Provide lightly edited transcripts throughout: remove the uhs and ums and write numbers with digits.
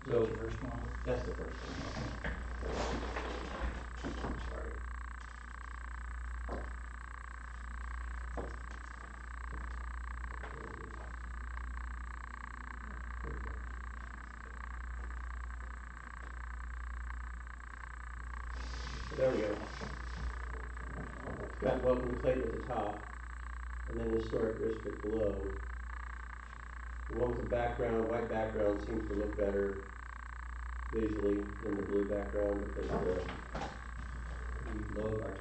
So that's the first one? that's the first one. Sorry. There we go. So there we go. Got welcome to Clayton at the top, and then historic district below. The one with the background, white background, seems to look better visually than the blue background because our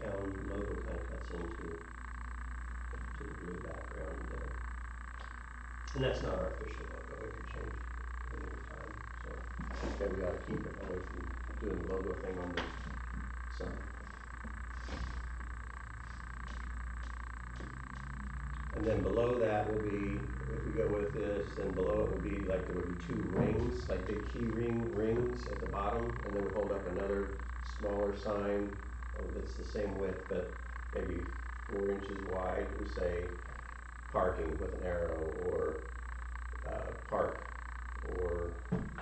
town logo kind of cuts into the blue background there. And that's not our official logo. It could change at any time. So maybe we ought to keep it away from doing the logo thing on the sign. And then below that will be, if we go with this, then below it will be like there would be two rings, like big key rings at the bottom, and then we hold up another smaller sign that's the same width but maybe 4 inches wide and say parking with an arrow, or park, or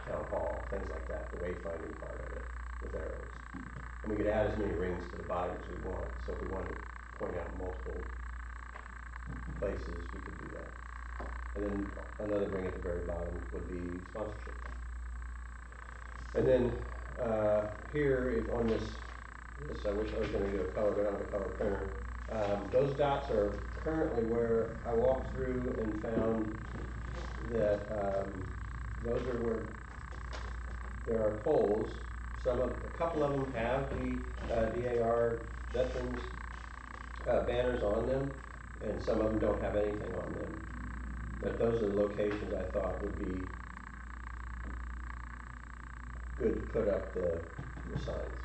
town hall, things like that, the wayfinding part of it with arrows. And we could add as many rings to the bottom as we want. So if we wanted to point out multiple places, we could do that. And then another ring at the very bottom would be sponsorship. And then here, if on this, I wish I was going to do a color, but I don't have a color printer. Those dots are currently where I walked through and found that those are where there are poles. A couple of them have the DAR veterans banners on them, and some of them don't have anything on them. But those are the locations I thought would be good to put up the signs.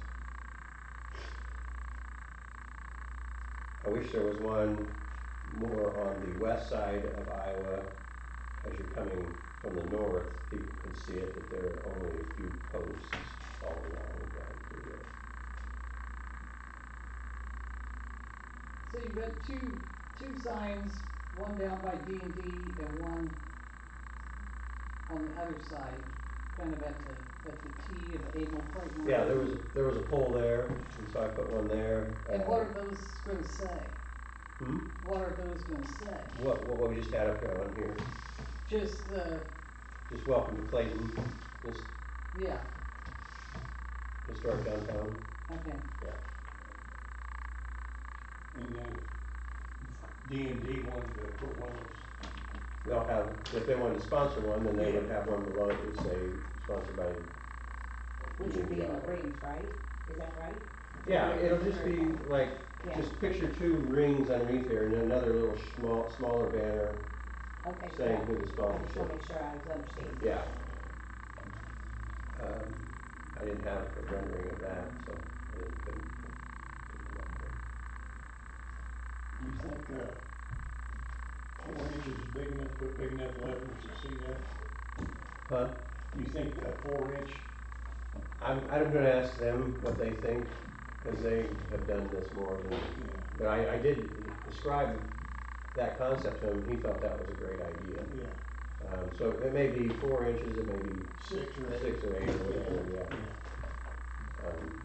I wish there was one more on the west side of Iowa. As you're coming from the north, people could see it, but there are only a few posts all along down through there. So you've got two signs, one down by D&D and one on the other side, kind of at the T of Emil Clayton Road. Yeah, there was a pole there, and so I put one there. And what are those going to say? Hmm? What are those going to say? What we just had up here on here. Just Just welcome to Clayton. Yeah. Historic downtown. Okay. Yeah. And then if D&D wanted to put one of those. They'll have, if they wanted to sponsor one, then they would have one below that would say sponsored by Which would be in the rings, right? Is that right? Yeah, it'll just be like, Yeah. just picture two rings underneath here and another little smaller banner Okay, saying yeah. who the I just sponsorship. want to make sure I was understanding. Yeah. I didn't have a rendering of that, so couldn't come up with Do you think 4 inches is big enough, put big enough letters to see that? it. Huh? Do you think 4-inch? I'm going to ask them what they think, because they have done this more than. Yeah. But I did describe that concept to him. He felt that was a great idea. Yeah. So it may be 4 inches, it may be 6 or 8. 6 or 8 or whatever. Yeah.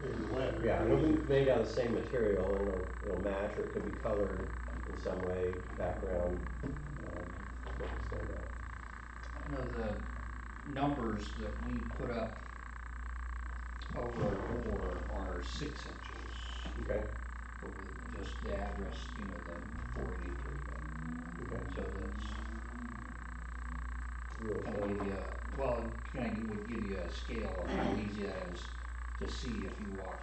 Bigger letters. Yeah, it'll be made out of the same material, and it'll match, or it could be colored in some way, background, make it stand out. I know the numbers that we put up over our door are 6 inches. Okay. But with just the address, the 483. Okay. So that's Rule of kind of thumb. would give you a scale of how easy that is to see if you walk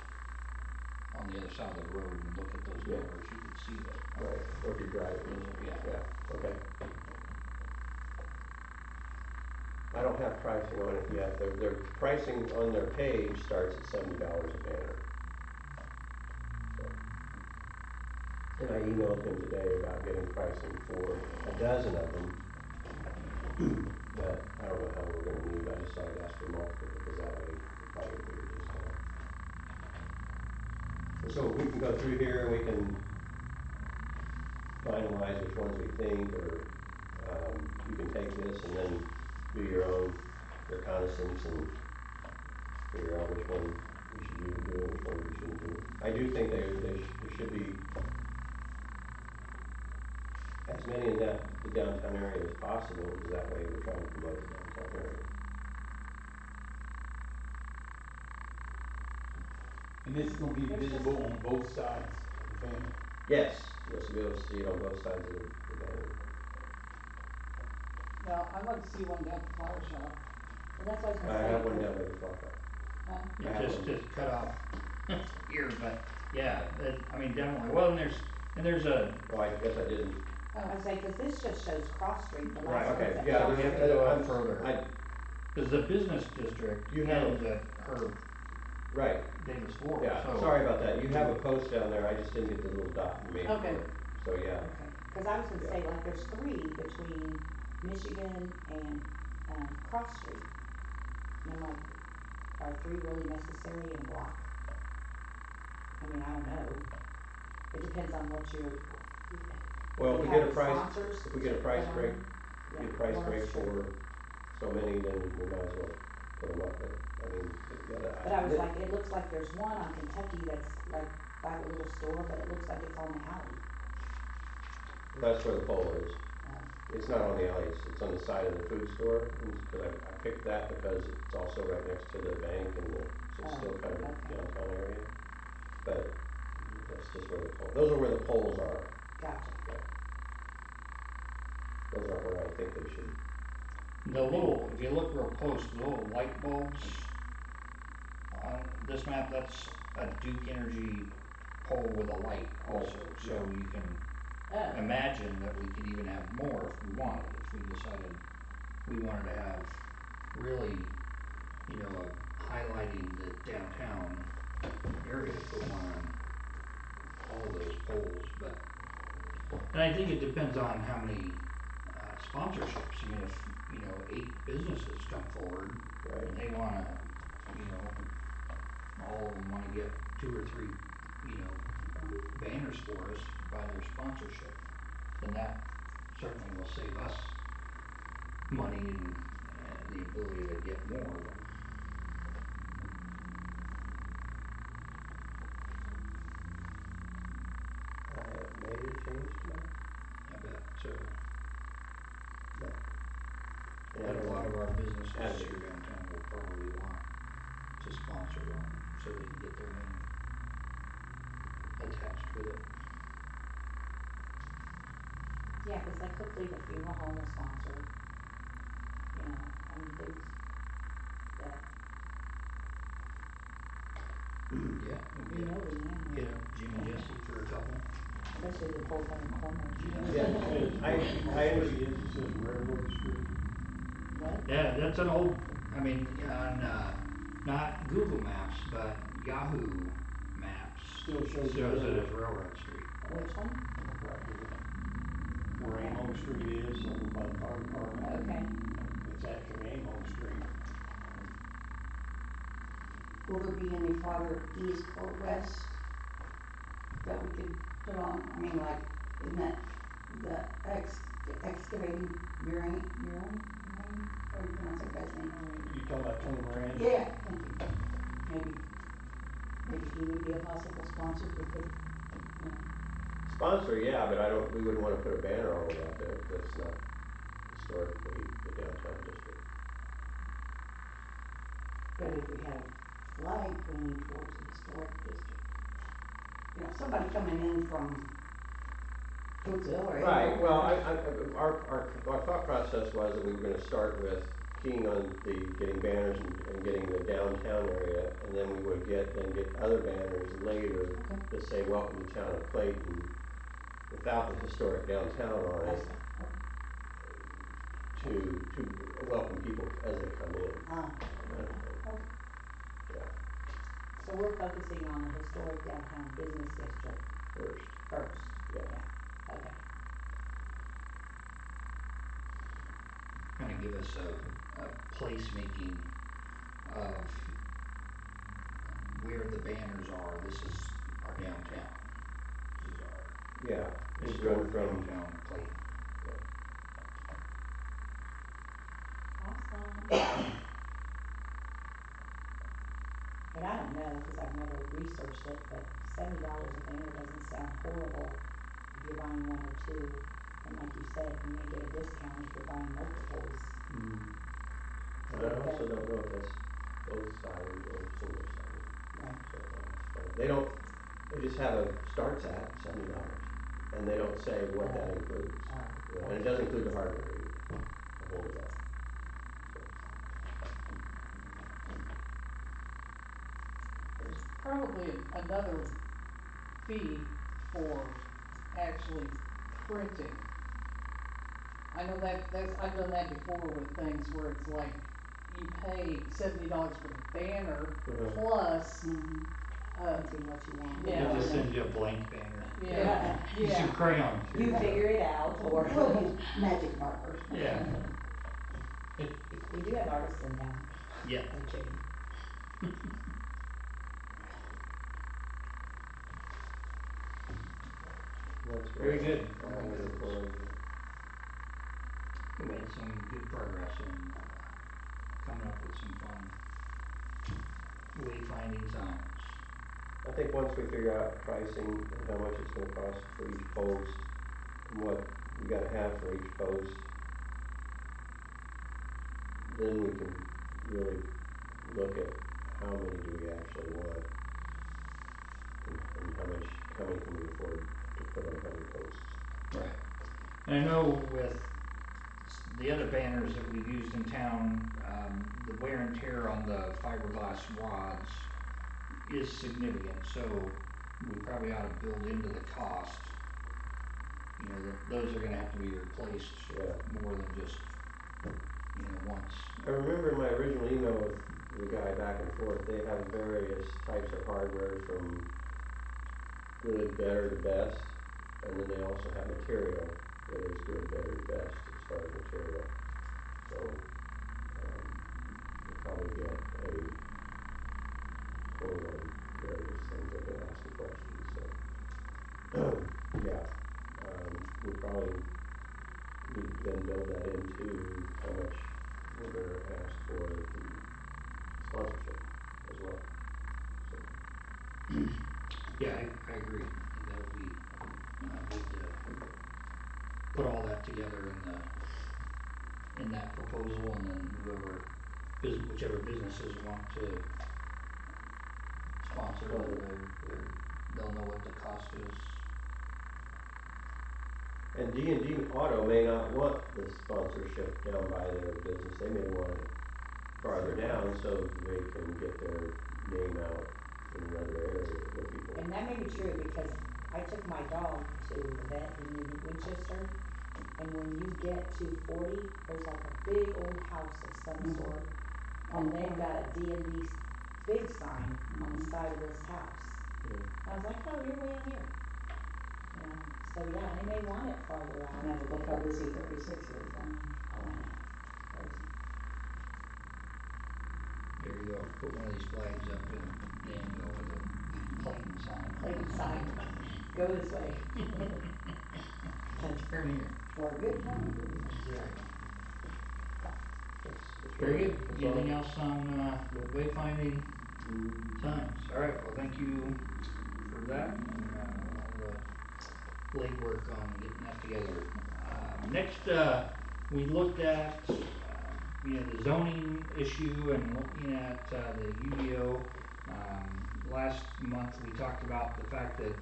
on the other side of the road and look at those numbers. You could see that. Right. Or if you're driving. Those are, yeah. Yeah. Okay. I don't have pricing on it yet. Their pricing on their page starts at $70 a banner. So, and I emailed him today about getting pricing for a dozen of them, but I don't know how we're going to need. I just thought I'd ask for multiple because that way we'll probably get a bigger discount. And so we can go through here and we can finalize which ones we think, or you can take this and then do your own reconnaissance and figure out which one we should be doing, which ones we shouldn't do. I do think there should be as many in the downtown area as possible, because that way we're trying to promote the downtown area. And this is gonna be There's just, visible on both sides of the fence. Yes, you'll be able to see it on both sides of the banner. Now, I'd like to see one down at the flower shop. well, that's what I was gonna I say, have one 'cause, down by the flower shop. Huh? I It have just one. just cut off here, but yeah, I mean definitely. Well, and there's a Oh, I guess I didn't. Oh, I'd say, 'cause this just shows Cross Street, the last right. one's Okay, at yeah, So Cross we there's, have to Street. go up I'm, further I, because the business district you have a, ends at her right, Davis Ford. yeah, So sorry about that. You have a post down there, I just didn't get the little dot you made okay. for it. So, yeah, Okay, 'cause I was gonna yeah. say, like, there's three between Michigan and, Cross Street. And I'm like, are three really necessary in a block? I mean, I don't know. It depends on what you're, Well, you if we get have a the price, sponsors if we get to a put price break, on. Yeah, get a price well, break that's true. for so many, then we might as well put them up, but, I mean, yeah, But I was like, it looks like there's one on Kentucky that's like by the little store, but it looks like it's on the alley. that's where the pole is. Oh, It's not on the alley, it's on the side of the food store, and, cause I picked that because it's also right next to the bank and so it's oh, still kind of a okay, downtown area. But that's just where those are where the poles are, gotcha. yeah. Those aren't where I think they should the be. little, if you look real close, the little light bulbs on this map, that's a Duke Energy pole with a light Right, also. yeah. So you can Oh, imagine that we could even have more if we wanted. If we decided we wanted to have really, highlighting the downtown area, put one on all of those poles. And I think it depends on how many sponsorships. I mean, if 8 businesses come forward Right. and they want to, you know, all of them want to get 2 or 3, banners for us by their sponsorship, then that certainly will save us money and the ability to get more. But I have made a change to mine, I bet, but but a added lot on, of our businesses added. here downtown will probably want to sponsor one so they can get their name attached with it. yeah, 'cause like hopefully the funeral home will sponsor, I mean, things that Yeah, we'll we know the animal, hit up Jim and Jesse for a couple. especially the poles on the corners. Yeah. This Yeah, one says, I what street is, it says Railroad Street. What? Yeah, that's an old. I mean, on not Google Maps, but Yahoo Maps Still shows the shows it railroad. as Railroad Street. Which one? Right here, where Oh, Amo Street is, over by the fire department. okay. It's actually Amo Street. Will there be any farther east or west that we could put on? I mean, like, in that, the excavating Murine? How do you pronounce that guy's name? You talking about Tony Moran? Yeah, thank you. Maybe, maybe he would be a possible sponsor if we could, you know. Sponsor, yeah, but we wouldn't want to put a banner all the way out there, because that's not historically the downtown district. But if we had a flag pointing towards the historic district, you know, somebody coming in from Coatesville or Right, Amo well, or, our thought process was that we were gonna start with keying on getting banners and getting the downtown area, and then we would get other banners later okay, that say, welcome to town of Clayton, without the historic downtown on I it, see, okay. to welcome people as they come in, Ah, kind of thing, okay. yeah, So we're focusing on the historic downtown business district first, first. yeah. Yeah, okay. Kind of give us a placemaking of where the banners are. This is our downtown. This is our Yeah, would run historic from, downtown Clayton. yeah. Awesome. because I've never researched it, but $70 a banner doesn't sound horrible if you're buying one or two. And like you said, you may get a discount if you're buying multiples. Mhm. To And I get also better. don't know if that's both sided or single sided. Right. So I'll have to find, they don't, they just have a starts at $70. And they don't say what that includes. Oh, You know, and it okay. doesn't include the hardware either, to hold it up. So, There's probably another fee for actually printing. I know that's I've done that before with things where it's like you pay $70 for the banner uh-huh. plus Mm-hmm. Printing what you want. We'll yeah, just send you a blank banner. yeah, Some yeah. crayons. Here You you go. figure it out, or We'll use magic markers. Yeah. we do have artists in town. Yep. I'm kidding. That's Very really good. all Very I have to good. report on tonight. We made some good progress in coming up with some fun wayfinding signs. I think once we figure out pricing and how much it's gonna cost for each post and what we gotta have for each post, then we can really look at how many do we actually want and how many can we afford to put on how many posts. Right. And I know with the other banners that we've used in town, the wear and tear on the fiberglass rods is significant. So we probably ought to build into the cost. You know that those are going to have to be replaced Yeah. more than just once. I remember in my original email with the guy back and forth, they have various types of hardware from good, better to best, and then they also have material that is good, better to best as far as material. So we'll probably get a quote on various things. They've been asking questions. So yeah, we probably need to then build that into how much we're going to ask for the sponsorship as well. So Yeah, I agree. I think that'll be good to put all that together in that proposal, and then whichever businesses want to sponsor, then they'll know what the cost is. and D&D Auto may not want the sponsorship down by their business. They may want it farther down so they can get their name out in another area where people. And that may be true because I took my dog to the vet in New Winchester, and when you get to 40, there's like a big old house of some Mhm. sort, On and the they've corner. got a D&D big sign on the Mhm. side of this house. Yeah. And I was like, oh, you're way out here. So yeah, they may want it farther out. Yeah, but look how busy 36 is. Oh, I know. It's crazy. There you go. Put one of these flags up in Danville with a Clayton sign. Clayton sign. Go this way. Turn here. Or a good time to do That's right. That's Very really, good. that's all. Anything else on Nope. wayfinding Mm. signs? All right. Well, thank you for that and all the legwork on getting that together. Next, we looked at the zoning issue and looking at the UDO. Last month we talked about the fact that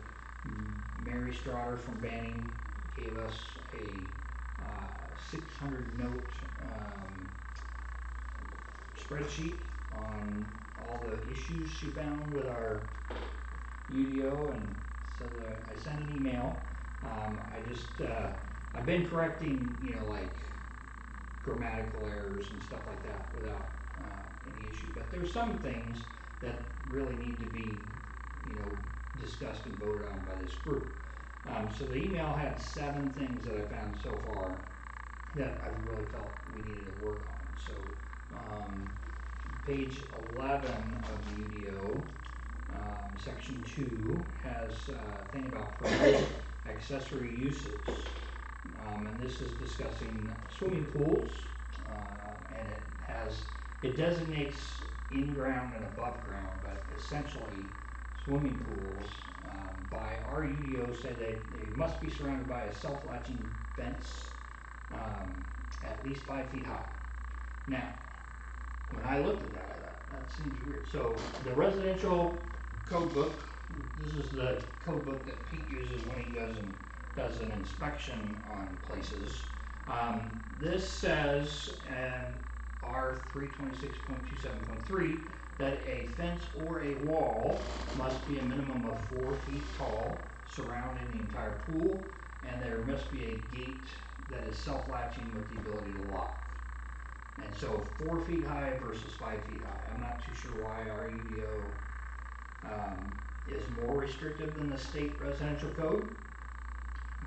Mary Strotter from Banning gave us a 600 note spreadsheet on all the issues she found with our UDO, and so I sent an email. I've been correcting like grammatical errors and stuff like that without any issue, but there's some things that really need to be discussed and voted on by this group. So the email had 7 things that I found so far that I've really felt we needed to work on. So page 11 of the UDO, section 2 has a thing about permitted accessory uses, and this is discussing swimming pools, and it designates in ground and above ground, but essentially swimming pools by our UDO say they must be surrounded by a self-latching fence at least 5 feet high. Now, when I looked at that, I thought, that seems weird. So the residential code book, this is the code book that Pete uses when he does an inspection on places. This says, and R 326.27.3, that a fence or a wall must be a minimum of 4 feet tall, surrounding the entire pool, and there must be a gate that is self-latching with the ability to lock. And so 4 feet high versus 5 feet high. I'm not too sure why our UDO is more restrictive than the state residential code.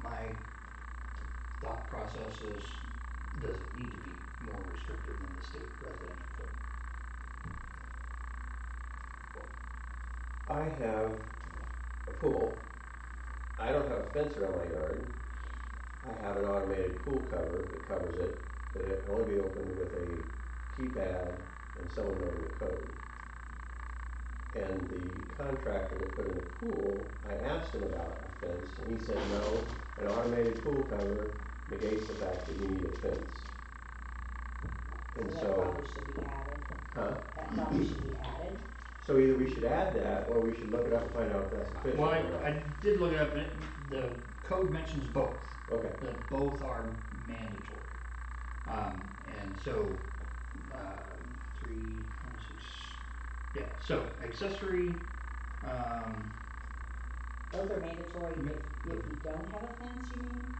My thought process is, does it need to be more restrictive than the state residential code? I have a pool. I don't have a fence around my yard. I have an automated pool cover that covers it, but it can only be opened with a keypad and someone knowing the code. And the contractor that put in the pool, I asked him about a fence, and he said no, an automated pool cover negates the fact that you need a fence. And So that so, probably should be added. huh? That probably should be added. So either we should add that, or we should look it up and find out if that's efficient Well, or not. I did look it up, and the code mentions both. Okay. That both are mandatory. And so, 326, yeah, so accessory, Both are mandatory if you don't have a fence, you mean?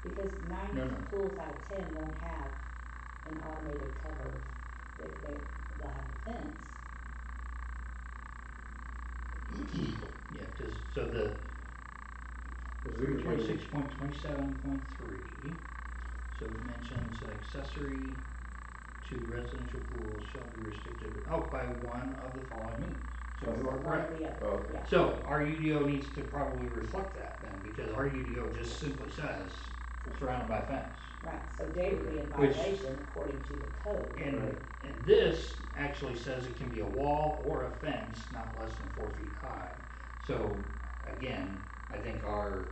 Because No. pools out of 10 won't have an automated cover. They'll have the fence. Yeah, because so the Because we were given, 326.27.3, so it mentions an accessory to residential pools shall be restricted by one of the following means. So you are One or correct. the other. oh, okay. Yeah. So our UDO needs to probably reflect that then, because our UDO just simply says surrounded by fence. Right. So Dave would be in Which- violation according to the code. And, Right. and this actually says it can be a wall or a fence not less than 4 feet high. So again, I think our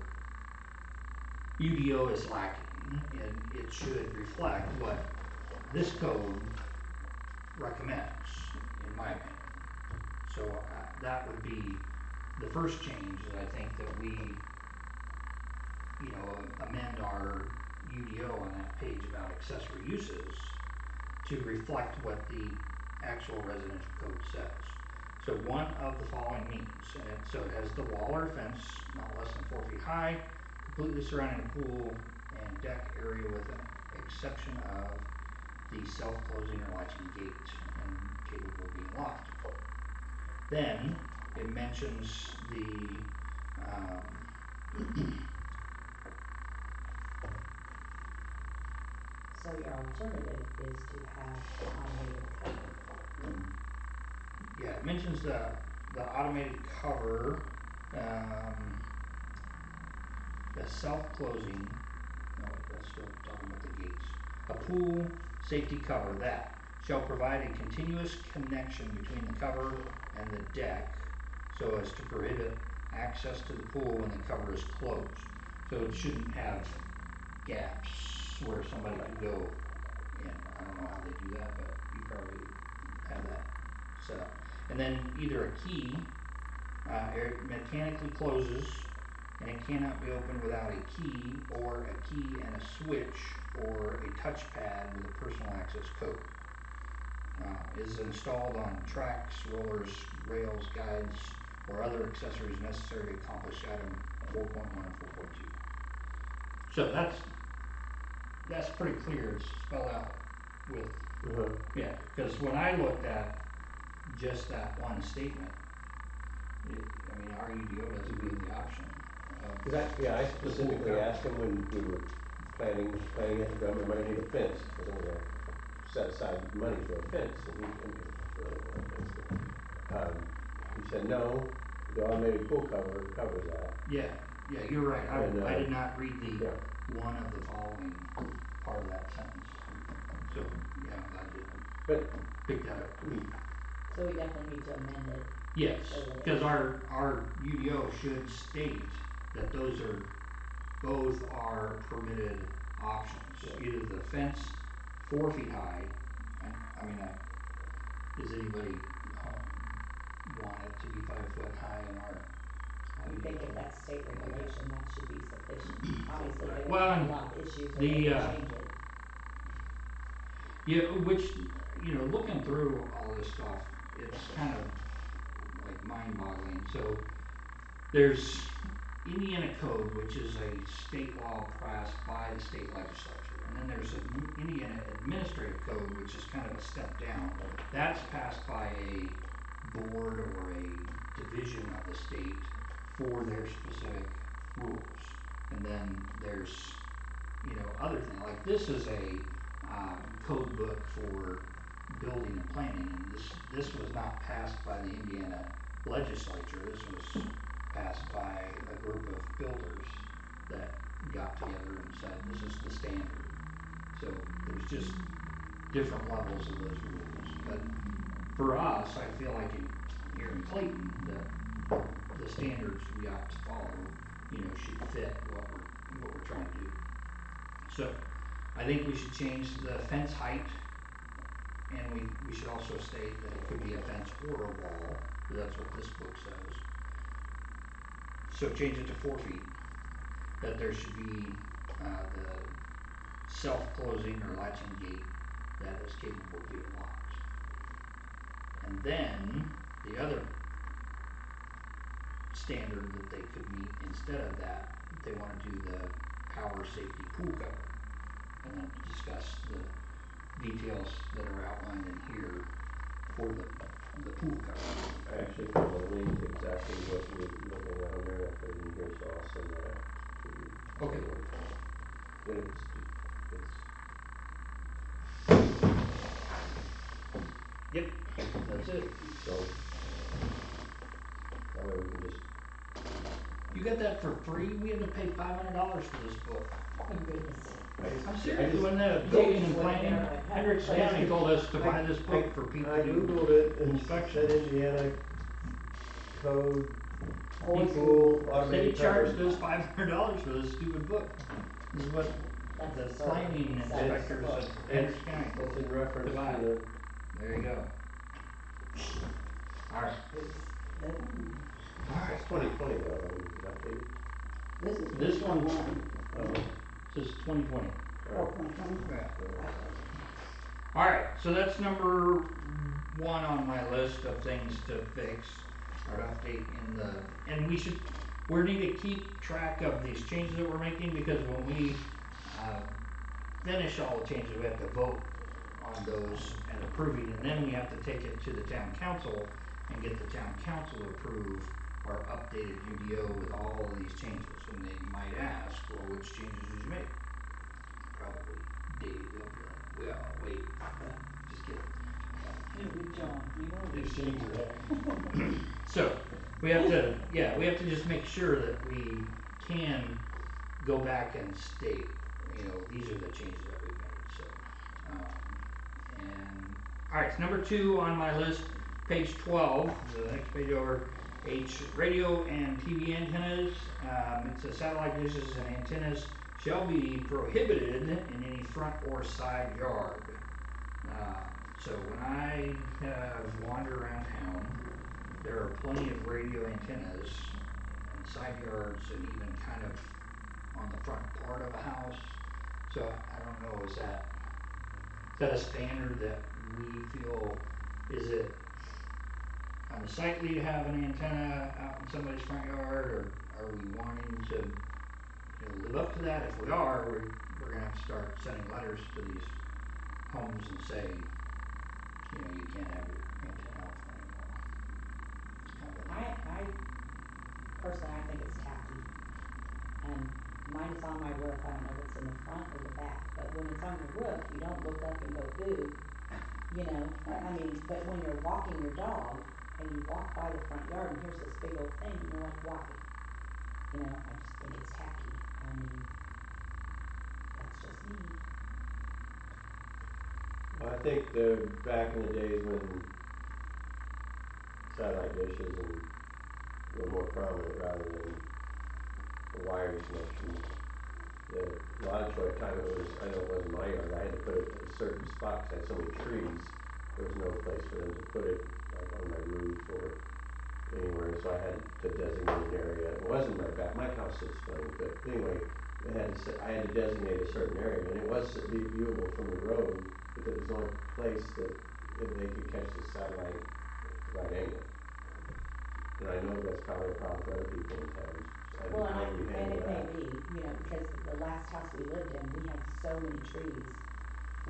UDO is lacking, and it should reflect what this code recommends, in my opinion. So that would be the first change, is I think that we, amend our UDO on that page about accessory uses to reflect what the actual residential code says. So one of the following means, and so it has the wall or fence not less than 4 feet high, completely surrounding a pool and deck area with an exception of the self-closing or latching gate and capable of being locked. Then it mentions the So your alternative is to have an automated cover. yeah, it mentions the automated cover, the self-closing. No, wait, that's still talking about the gates. A pool safety cover that shall provide a continuous connection between the cover and the deck so as to prohibit access to the pool when the cover is closed. So it shouldn't have gaps where somebody could go in. I don't know how they do that, but you probably have that set up. And then either a key, it mechanically closes and it cannot be opened without a key, or a key and a switch, or a touchpad with a personal access code. Is installed on tracks, rollers, rails, guides, or other accessories necessary to accomplish item 4.1 and 4.2. So that's pretty clear. It's spelled out with, Uh-huh. yeah, because when I looked at just that one statement, our UDO doesn't give the option of. Because I specifically asked him when we were planning it, am I gonna need a fence? Because I'm gonna set aside money for a fence, and he really don't want a fence, but, he said, no, the automated pool cover covers that. Yeah, you're right. And, I did not read the yeah. one of the following part of that sentence. So, yeah, I'm glad But, pick that up. I mean, So we definitely need to amend it. Yes, So that because it's, our UDO should state that those are, both are permitted options. Yeah. Either the fence 4 feet high, and, I mean, does anybody want it to be 5 foot high in our I would think if UDO? that's state Okay. regulation, that should be sufficient. Obviously, they Well, have a and lot of issues or they the would change it. yeah, which, looking through all this stuff, it's kind of like mind-boggling. So there's Indiana Code, which is a state law passed by the state legislature, and then there's an Indiana Administrative Code, which is kind of a step down. That's passed by a board or a division of the state for their specific rules. And then there's, other things like this is a code book for building and planning, and this was not passed by the Indiana legislature. This was passed by a group of builders that got together and said this is the standard. So there's just different levels of those rules. But for us, I feel like here in Clayton that the standards we ought to follow, should fit what we're trying to do. So I think we should change the fence height, and we should also state that it could be a fence or a wall, because that's what this book says. So change it to 4 feet. That there should be the self-closing or latching gate that is capable of being locked. And then the other standard that they could meet instead of that, they want to do the power safety pool cover, and then discuss the details that are outlined in here for the pool cover. I actually found the link to exactly what you're looking at on there, and I put it in here, so I'll send that to you. Okay. And it's Yep, that's it. so that way we can just, You got that for free? We had to pay $500 for this book. Oh, goodness. I'm I serious. just, When the You building just and went planning, there like, Hendricks I County just- told us to buy this book for people I to do Googled it and inspections. said Indiana code Always equal State automated charged cover. us $500 for this stupid book. This is what That's the absurd. planning That's inspectors absurd. of Hendricks County told It's us in to reference buy. to the, There you go. All right. That- All right. it's 2020 though, I mean, is it updated? This is This one 2021. Oh, says 2020. Oh, alright. 2020? Yeah. Okay. All right. So that's number one on my list of things to fix or to update in the. And we need to keep track of these changes that we're making, because when we finish all the changes, we have to vote on those and approving, and then we have to take it to the town council and get the town council to approve our updated UDO with all of these changes. And they might ask, well, which changes did you make? Probably Dave. They'll be like, well, wait, just kidding. It'll be John. You know These this. changes are So we have to just make sure that we can go back and state, these are the changes that we've made. So, and all right, number two on my list, page 12, the next page over, radio and TV antennas. It says satellite dishes and antennas shall be prohibited in any front or side yard. So when I have wandered around town, there are plenty of radio antennas in the side yards and even kind of on the front part of a house. So I don't know, is that a standard that we feel, is it unsightly to have an antenna out in somebody's front yard, or are we wanting to live up to that? If we are, we're gonna have to start sending letters to these homes and say, you can't have your antenna out front anymore. It's kind of a I personally, I think it's tacky. And mine is on my roof. I don't know if it's in the front or the back, but when it's on your roof, you don't look up and go, ooh, I mean, but when you're walking your dog and you walk by the front yard and here's this big old thing and you're like, why? I just think it's tacky. I mean, that's just me. I think back in the days when satellite dishes were more prominent rather than a wired connection, a lot of time it was, I know it wasn't my yard, I had to put it at a certain spot because I had so many trees. There was no place for them to put it, like on my roof or anywhere, and so I had to designate an area. It wasn't my back, my house sits funny, but anyway, I had to designate a certain area, and it was viewable from the road, but it was the only place that they could catch the satellite at the right angle. And I know that's probably a problem for other people in towns. Well, How do we and handle it may that? be, because the last house we lived in, we had so many trees.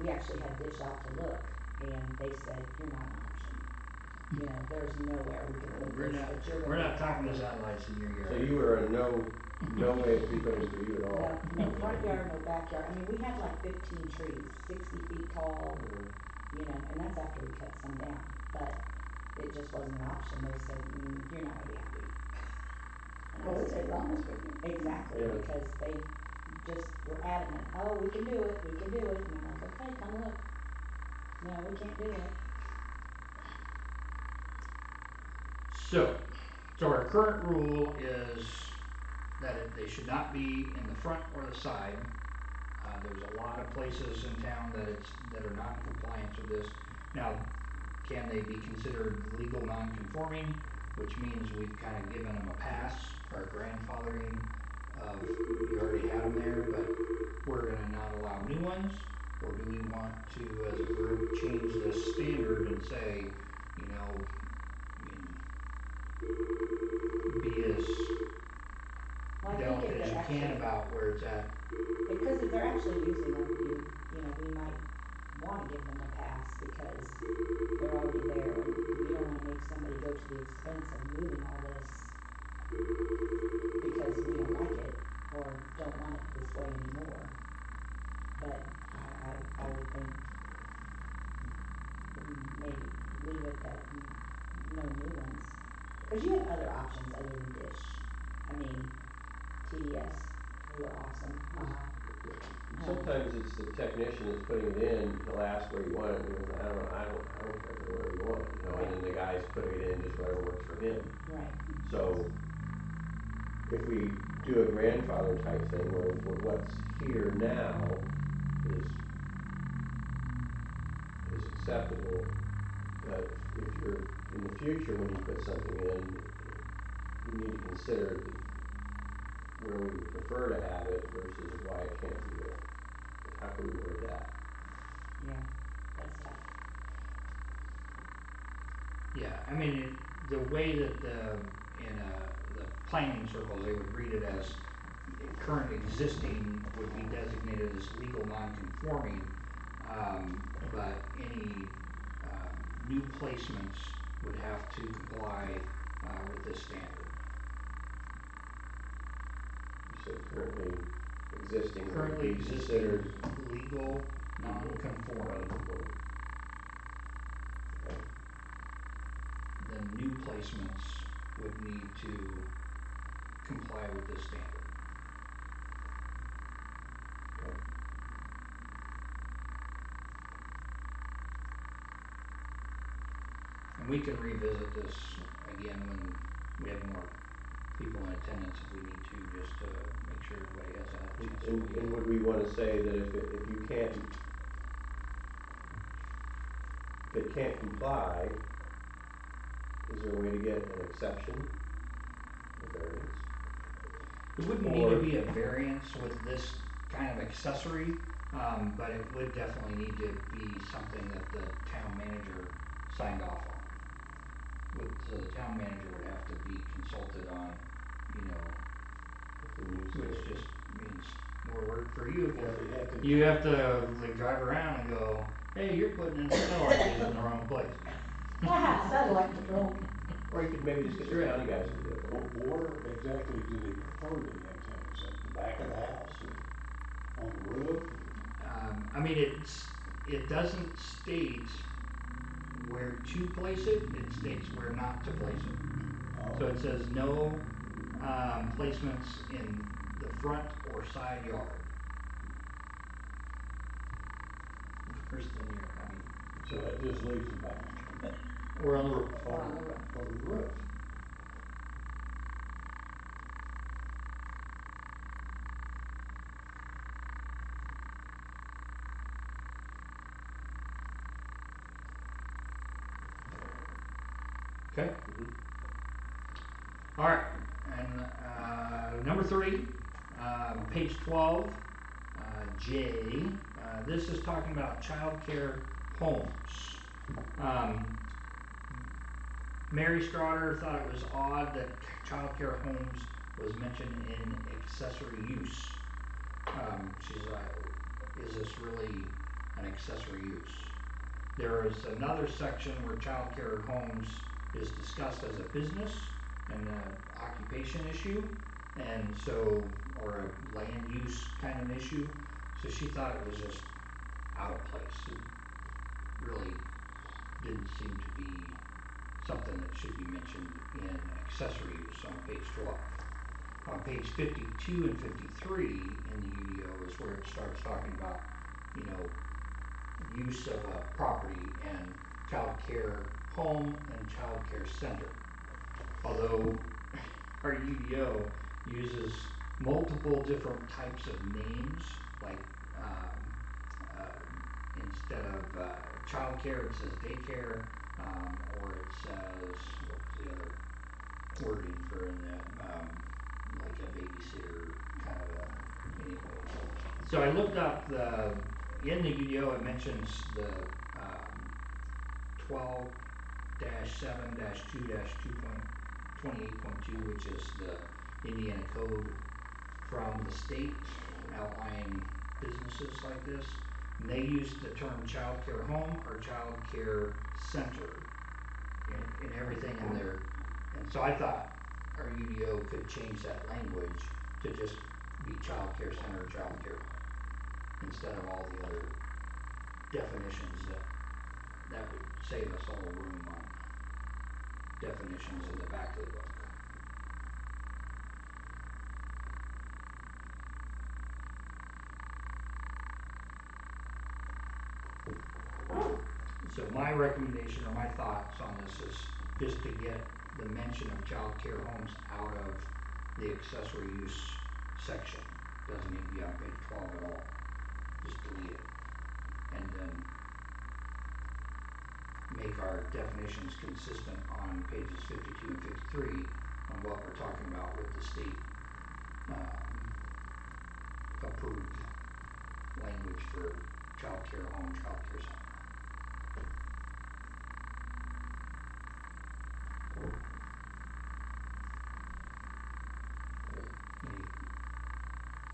We actually had dish out to look, and they said, "You're not an option. There's nowhere we could put We're this, not but you're we're gonna not have talking to to." satellites in your So yard. you were a no way to be put into view at all. No, no front yard, no backyard. I mean, we had like 15 trees, 60 feet tall, and that's after we cut some down. But it just wasn't an option. They said, "You're not gonna be happy." And I Well, said, they take honest with you. "Exactly," Yeah. because they just were adamant. "Oh, we can do it. We can do it." And I'm like, "Okay, come look." No, we can't do it. So, so our current rule is that they should not be in the front or the side. There's a lot of places in town that are not in compliance with this. Now, can they be considered legal non-conforming, which means we've kind of given them a pass or grandfathering of we already had them there, but we're going to not allow new ones? Or do we want to, as a group, change this standard and say, you know, I mean, be as Well, I think if delicate as they're you can actually, about where it's at? because if they're actually using them, we might want to give them a pass because they're already there, and we don't want to make somebody go to the expense of moving all this because we don't like it or don't want it this way anymore. But I would think maybe leave it that no new ones, because you have other options other than Dish. I mean, TDS, they were awesome. Haha. Sometimes it's the technician that's putting it in. He'll ask where you want it, and he goes, I don't care, put it wherever you want, And Right. then the guy's putting it in just whatever works for him. Right. So if we do a grandfather type thing where what's here now is is acceptable, but if you're in the future when you put something in, we need to consider where we would prefer to have it versus why it can't be there. How can we word that? Yeah, that's tough. Yeah, I mean, the way that the planning circles, they would read it as current existing would be designated as legal non-conforming, but any new placements would have to comply with this standard. You said currently existing would Currently be existing considered legal legal non-conforming, non-conforming. Okay. then new placements would need to comply with this standard. Okay. And we can revisit this again when we have more people in attendance if we need to, just to make sure everybody has had a chance to weigh And in. would we want to say that if you can't, if it can't comply, is there a way to get an exception, a variance? It wouldn't need to Or be a variance with this kind of accessory, but it would definitely need to be something that the town manager signed off on. So the town manager would have to be consulted on, you know, with the new which standard? just means more work for you Or because they have to. you have to like drive around and go, hey, you're putting in satellite dishes in the wrong place. Haha, satellite control. Or you could maybe just get That's the right. county guys to do it for you. Where exactly do they prefer the antennas? At the back of the house or on the roof? I mean, it doesn't state where to place it. It states where not to place it. So Oh, it says no placements in the front or side yard. Where's the near? I mean, So that just leaves the back. Or on the roof. Or on the roof. For the roof. Okay. Mhm. All right. And number 3, page 12, J. This is talking about child care homes. Um, Mary Strotter thought it was odd that child care homes was mentioned in accessory use. She's like, is this really an accessory use? There is another section where child care homes is discussed as a business and an occupation issue, and so, or a land use kind of issue. So she thought it was just out of place. It really didn't seem to be something that should be mentioned in accessory use on page 12. On page 52 and 53 in the UDO is where it starts talking about, you know, use of a property and child care home and child care center. Although our UDO uses multiple different types of names, like instead of child care, it says daycare, or it says, what was the other wording for in that, like a babysitter kind of a, anyway. So I looked up in the UDO it mentions the 12-7-2-2.28.2, which is the Indiana code from the state outlining businesses like this. And they use the term child care home or child care center in everything in there. And so I thought our UDO could change that language to just be child care center, child care home, instead of all the other definitions that would save us all room on definitions in the back of the book. So my recommendation or my thoughts on this is just to get the mention of child care homes out of the accessory use section. Doesn't need to be on page 12 at all. Just delete it. And then make our definitions consistent on pages 52 and 53 on what we're talking about with the state approved language for child care home, child care center.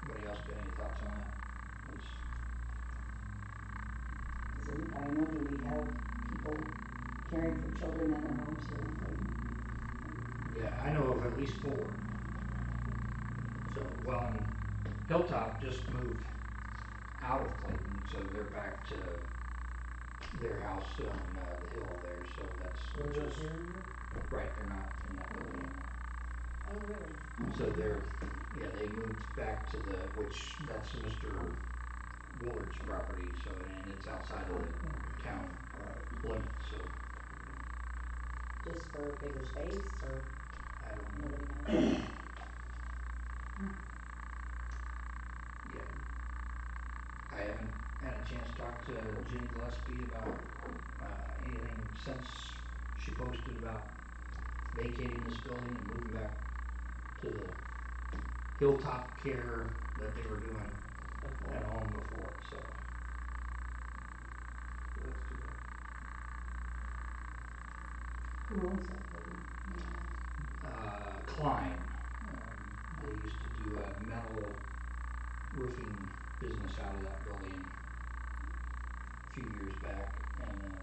Anybody else got any thoughts on that? Does anybody know, do we have people caring for children in their homes here in Clayton? Yeah, I know of at least 4. So, well, and Hilltop just moved out of Clayton, so they're back to their house on the hill there. So that's So they're not here anymore? right. They're not in that building anymore. Oh, really? So they're, yeah, they moved back to which that's Mr. Willard's property. So and it's outside of the town limits. So Just for bigger space, or I don't know. nobody knows? Yeah, I haven't had a chance to talk to Jenny Gillespie about anything since she posted about vacating this building and moving back to the hilltop care that they were doing at home before. So That's too bad. Who owns that building, may I ask? Klein, they used to do a metal roofing business out of that building a few years back, and then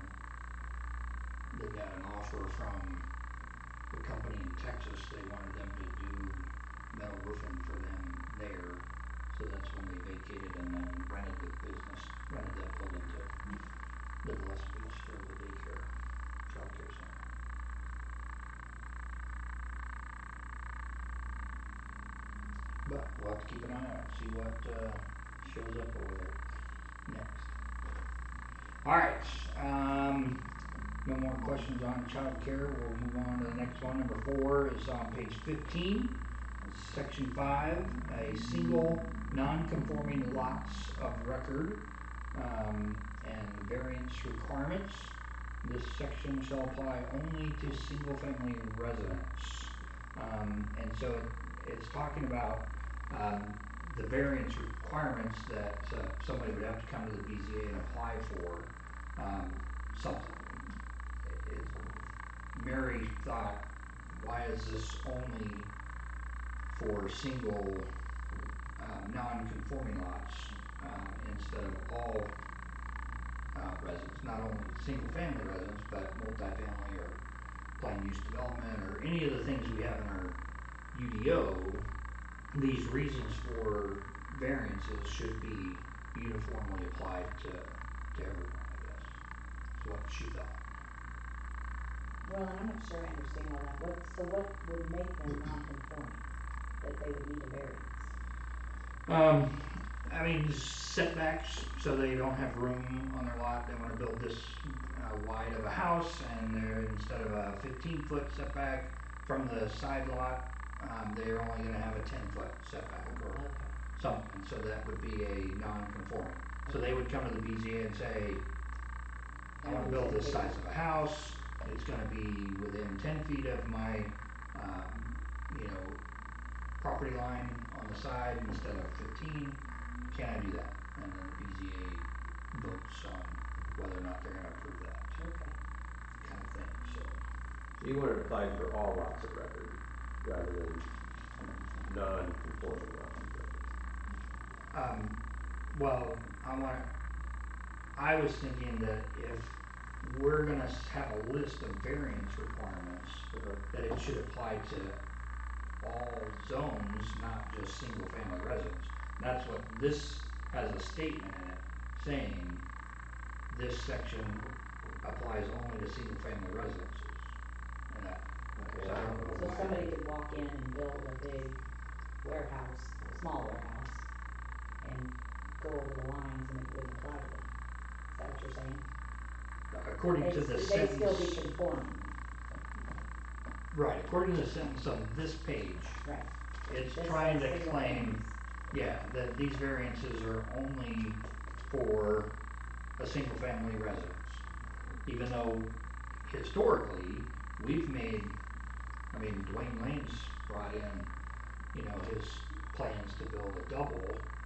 they got an offer from a company in Texas. They wanted them to do metal roofing for them there, so that's when they vacated and then rented that building to the Gillespies for the daycare, child care center. But we'll have to keep an eye on it, see what shows up over there next. All right, no more questions on child care. We'll move on to the next one. Number 4 is on page 15, section 5, a single non-conforming lots of record, and variance requirements. This section shall apply only to single-family residents. And so it's talking about the variance requirements that somebody would have to come to the BZA and apply for. Something. Mary thought, why is this only for single non-conforming lots instead of all residents, not only single-family residents, but multifamily or planned use development or any of the things we have in our UDO. These reasons for variances should be uniformly applied to everyone, I guess. That's what she thought. Well, and I'm not sure I understand all that. So what would make them non-conforming, that they would need a variance? I mean, setbacks, so they don't have room on their lot. They want to build this wide of a house, and they're, instead of a 15-foot setback from the side lot, they're only going to have a 10-foot setback or Okay. something. And so that would be a non-conforming. So they would come to the BZA and say, I want to build this size of a house. It's going to be within 10 feet of my, you know, property line on the side instead of 15. Can I do that? And then the BZA votes on whether or not they're going to approve that. Okay. Kind of thing. So you want it applied for all lots of record rather than non-conforming lots of record. well, I was thinking that if we're going to have a list of variance requirements, that it should apply to all zones, not just single-family residents. And that's what this has a statement in it saying this section applies only to single-family residences. And that, Okay, so I don't know So why. somebody could walk in and build a big warehouse, small warehouse, and go over the lines and it wouldn't apply to them. Is that what you're saying? According to the They'd sentence, still be conforming. right? According to the sentence on this page, Right. it's This trying says to single claim, families. yeah, that these variances are only for a single-family residence, even though historically we've made. I mean, Dwayne Lane's brought in, you know, his plans to build a double,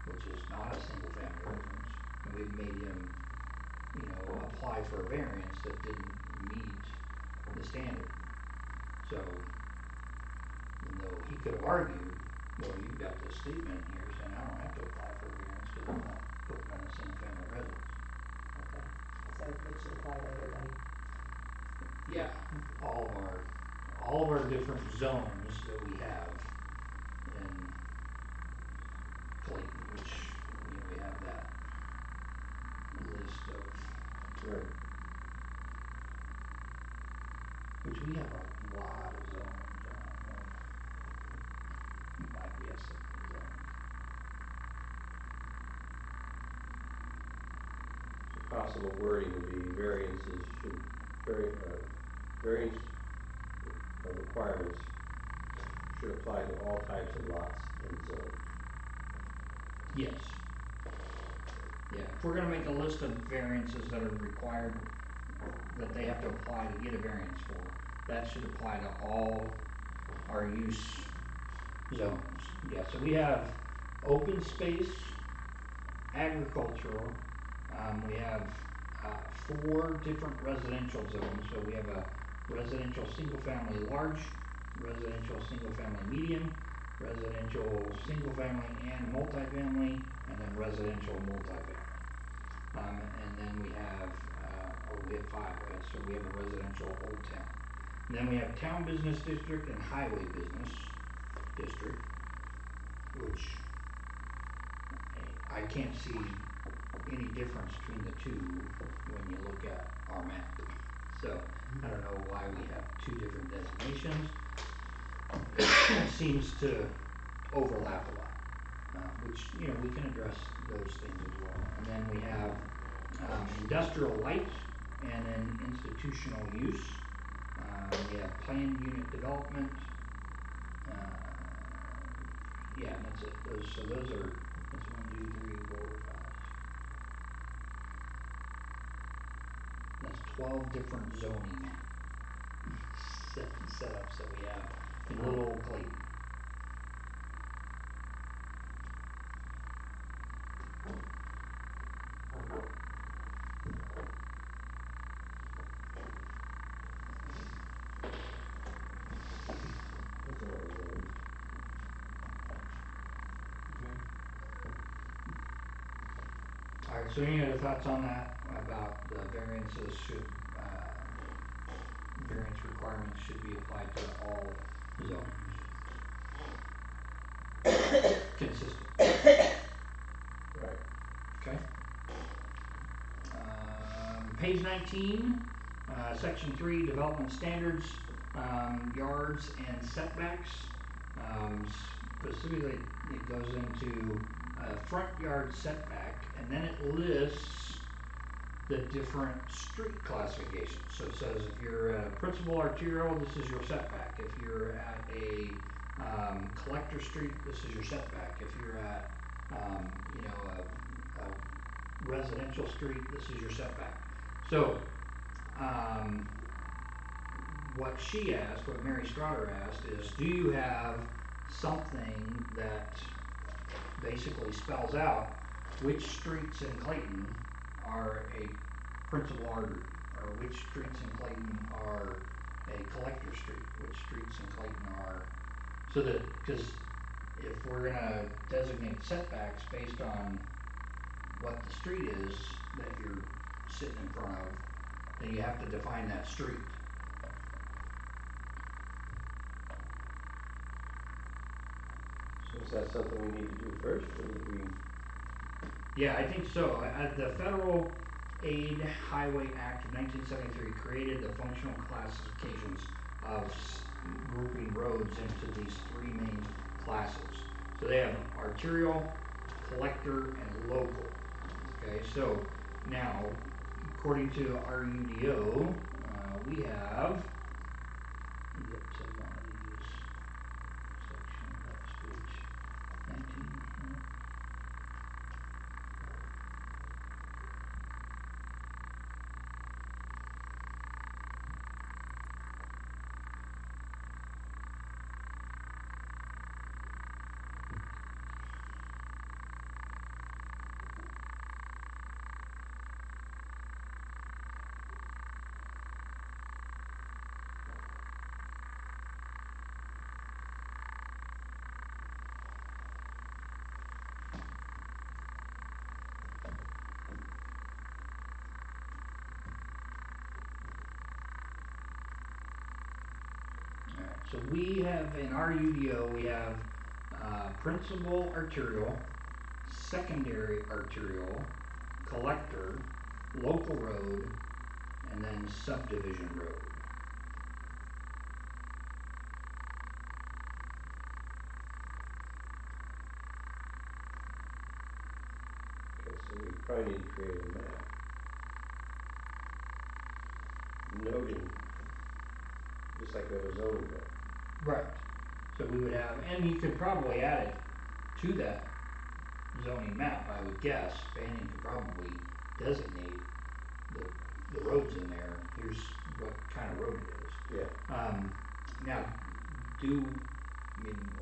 which is not a single-family residence, and we've made him, you know, apply for a variance that didn't meet the standard. So, even though he could have argued, well, you've got this statement in here saying I don't have to apply for a variance because I'm not putting in a single-family residence. Okay. So it should apply to everybody. Yeah, all of our different zones that we have in Clayton, which, you know, we have that list of, Right. which we have a lot of zones. I don't know why we have so many zones. So possible wording would be variances should variance requirements should apply to all types of lots and zones. Yes. Yeah, if we're gonna make a list of variances that are required, that they have to apply to get a variance for, that should apply to all our use zones. Yeah, so we have open space, agricultural, we have 4 different residential zones. So we have a residential single-family large, residential single-family medium, residential single-family and multifamily, and then residential multifamily. And then we have, we have 5. So we have a residential Old Town. And then we have Town Business District and Highway Business District, which I can't see any difference between the two when you look at our map. So I don't know why we have 2 different designations. It seems to overlap a lot, which, you know, we can address those things as well. And then we have Industrial light and then institutional use. We have planned unit development. Uh, yeah, and that's it. Those are, that's 1, 2, 3, 4, 5. That's 12 different zoning setups that we have in little old Clayton. That's a lot of zones. Okay. All right, so any other thoughts on that about the variances should, variance requirements should be applied to all zonings? Consistent. Right. Okay. Page 19, section 3, development standards, yards and setbacks. Specifically, it goes into front yard setback, and then it lists the different street classifications. So it says if you're at a principal arterial, this is your setback. If you're at a collector street, this is your setback. If you're at a residential street, this is your setback. So what she asked, what Mary Strotter asked is, do you have something that basically spells out which streets in Clayton are a principal artery, or which streets in Clayton are a collector street, which streets in Clayton are, so that, because if we're gonna designate setbacks based on what the street is that you're sitting in front of, then you have to define that street. So is that something we need to do first, or we? Yeah, I think so. The Federal Aid Highway Act of 1973 created the functional classifications of grouping roads into these 3 main classes. So they have arterial, collector, and local. Okay, so now, according to our UDO, we have, get to one of these sections, that's page 19. Alright, so we have, in our UDO, we have principal arterial, secondary arterial, collector, local road, and then subdivision road. Okay, so we probably need to create a map noting, just like we have a zoning book. Right. So we would have, and you could probably add it to that zoning map, I would guess. Banning could probably designate the roads in there. Here's what kind of road it is. Yeah. Now, I mean,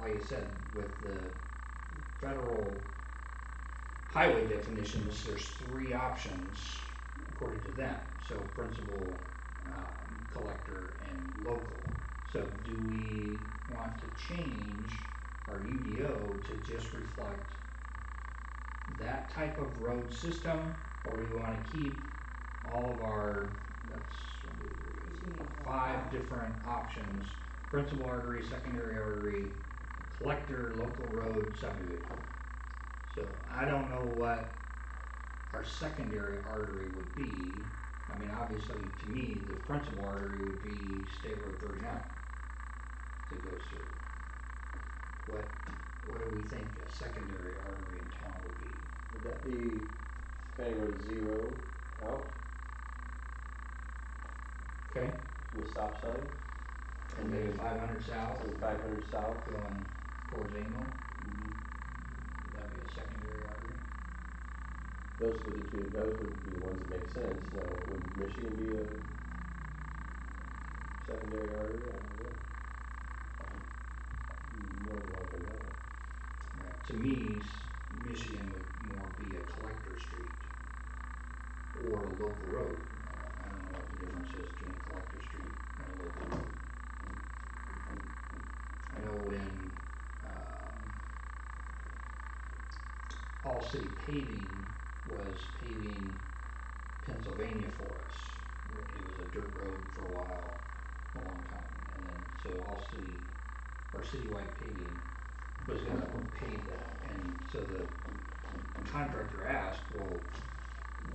like I said, with the federal highway definitions, there's 3 options according to them. So principal, collector, and local. So do we want to change our UDO to just reflect that type of road system, or do we want to keep all of our, that's 1, 2, 3, 5 different options: principal artery, secondary artery, collector, local road, subdivision? So I don't know what our secondary artery would be. I mean, obviously, to me, the principal artery would be State Road 39 that goes through. What do we think a secondary artery in town would be? Would that be County Road 0? out Okay, from the stop sign. and maybe 500 south, And 500 south. going towards Amo. Mhm. Would that be a secondary artery? Those would the two. Those would be the ones that make sense. Now, would Michigan be a secondary artery? I don't know. More than likely not. Right. To me, Michigan would more be a collector street or a local road. I don't know what the difference is between a collector street and a local road. I know when All City Paving was paving Pennsylvania for us, it was a dirt road for a while, a long time, and then so All City or Citywide Paving was going to pave that, and so the contractor asked, well,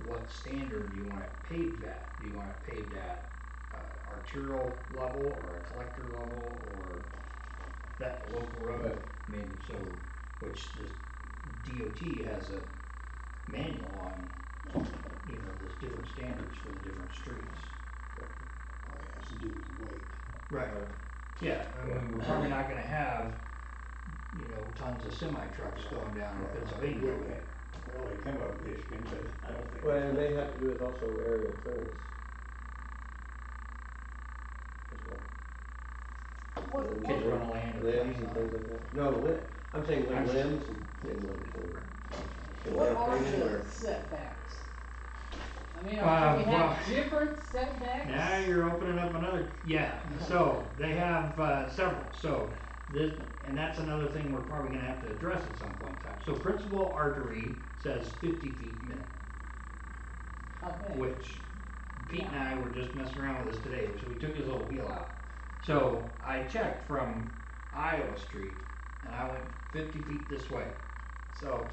what standard do you want it paved at? Do you want it paved at arterial level or a collector level or that local road? Right. I mean, so which the DOT has a manual on, the different standards for the different streets. Probably has to do with weight. Right. Uh, Yeah, I yeah. mean, we're probably not going to have, tons of semi trucks going down Well, Pennsylvania we with. can't. Well, they come out of Michigan, but I don't think Well, it's it much. may have to do with also aerial clearance as well. Kids run a land or Limbs plane and on it. things like that. No, I'm saying like I'm limbs and in What their are opinion, the where setbacks? I mean, do we have well, different setbacks? now you're opening up another. Yeah. So they have several. So this, and that's another thing we're probably going to have to address at some point in time. So principal artery says 50 feet minimum, How big? which Pete Yeah. and I were just messing around with this today. So we took his little wheel out. So I checked from Iowa Street, and I went 50 feet this way. So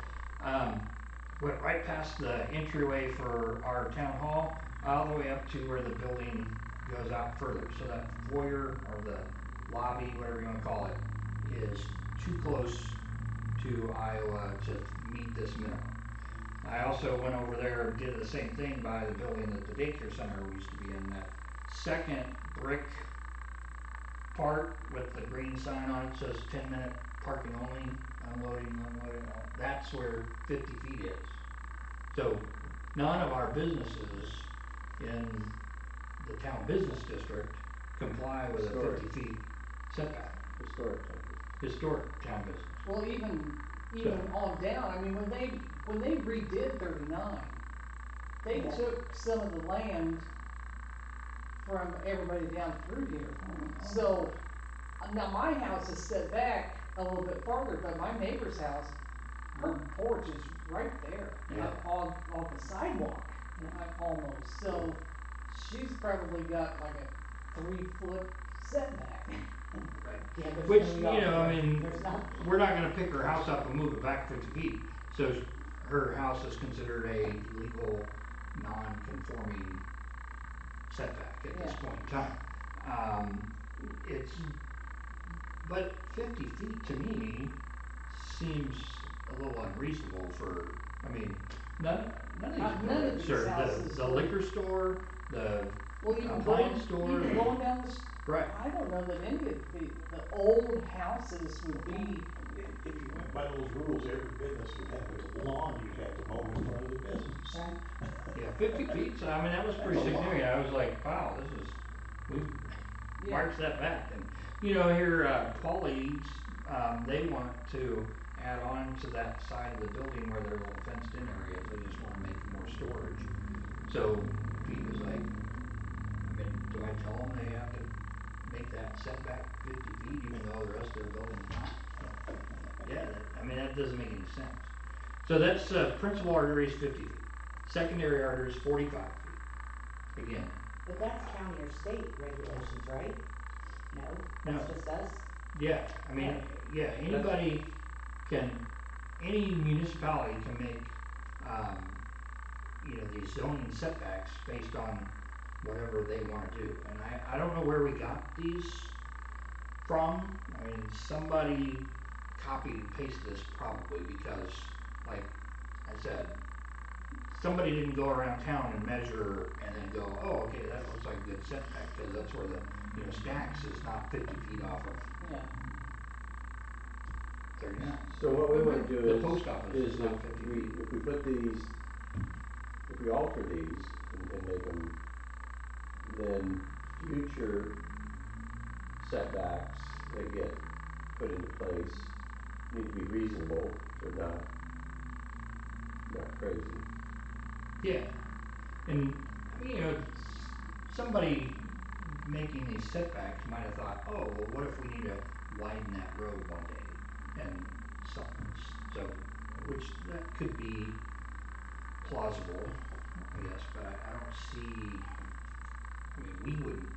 went right past the entryway for our town hall, all the way up to where the building goes out further. So that foyer or the lobby, whatever you want to call it, is too close to Iowa to meet this minimum. I also went over there and did the same thing by the building that the daycare center used to be in. That second brick part with the green sign on it says 10-minute parking only, unloading, unloading. That's where 50 feet is. So none of our businesses in the town business district comply with a historic, 50 feet setback. historic town business. Historic town business. Well, even on down. I mean, when they redid 39, they Yeah. took some of the land from everybody down through here. Oh. So now my house is set back a little bit farther, but my neighbor's house, her Mm. porch is right there Yeah. on the sidewalk, Yeah. almost. So she's probably got like a 3 foot setback. Right. Yeah, there's Which, gonna be off I there. mean, There's not. we're not going to pick her house up and move it back 50 feet. So her house is considered a legal non-conforming setback at this Yeah. point in time. It's, but 50 feet to me seems a little unreasonable for, I mean, none, none of these None of buildings, these or houses the would. liquor store, the Well, even appliance store, going down the. right. I don't know that any of the old houses would be. If you went by those rules, every business would have a lawn you'd have to mow in front of the business. Right. Yeah, 50 feet. So, I mean, that was That's pretty a lot. significant. I was like, wow, we've Yeah. marched that back. And, here, Paulie's, they want to add on to that side of the building where they're little fenced in areas. They just want to make more storage. So Pete was like, I mean, do I tell them they have to make that setback 50 feet even though the rest of their building's not? Yeah, I mean, that doesn't make any sense. So that's principal artery is 50 feet. Secondary artery is 45 feet. Again, But that's county or state regulations, right? No, that's no, just us. yeah, I mean, Oh. yeah, anybody can, any municipality can make, these zoning setbacks based on whatever they want to do. And I don't know where we got these from. I mean, somebody copied and pasted this probably because, like I said, somebody didn't go around town and measure and then go, oh, okay, that looks like a good setback, because that's where the, Stacks is not 50 feet off of Yeah. 39. So what we wanna Okay. do The post office is is not 50 feet. if we put these, if we alter these and make them, then future setbacks that get put into place need to be reasonable, but not crazy. Yeah, and I mean, somebody making these setbacks might have thought, oh, well, what if we need to widen that road one day, and so, so which that could be plausible, I guess, but I don't see. I mean, we wouldn't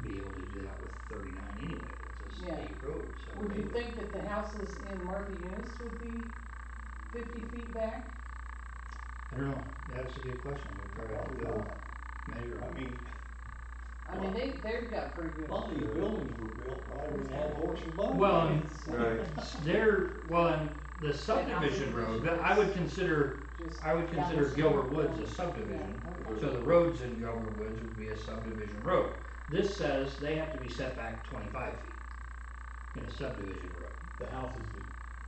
be able to do that with 39 anyway. It's a Yeah. state road, so Would you think that the houses in Martha Eunice would be 50 feet back? I don't know. That's a good question. We'd probably have to Probably go not. measure I them. mean, I mean, they've got pretty a good. lot of these buildings were built right when they had horse and buggy. Well, and Right. and the subdivision road, I would consider Just Gilbert Woods a subdivision. Yeah, okay. So the roads in Gilbert Woods would be a subdivision road. This says they have to be set back 25 feet in a subdivision road. The houses do.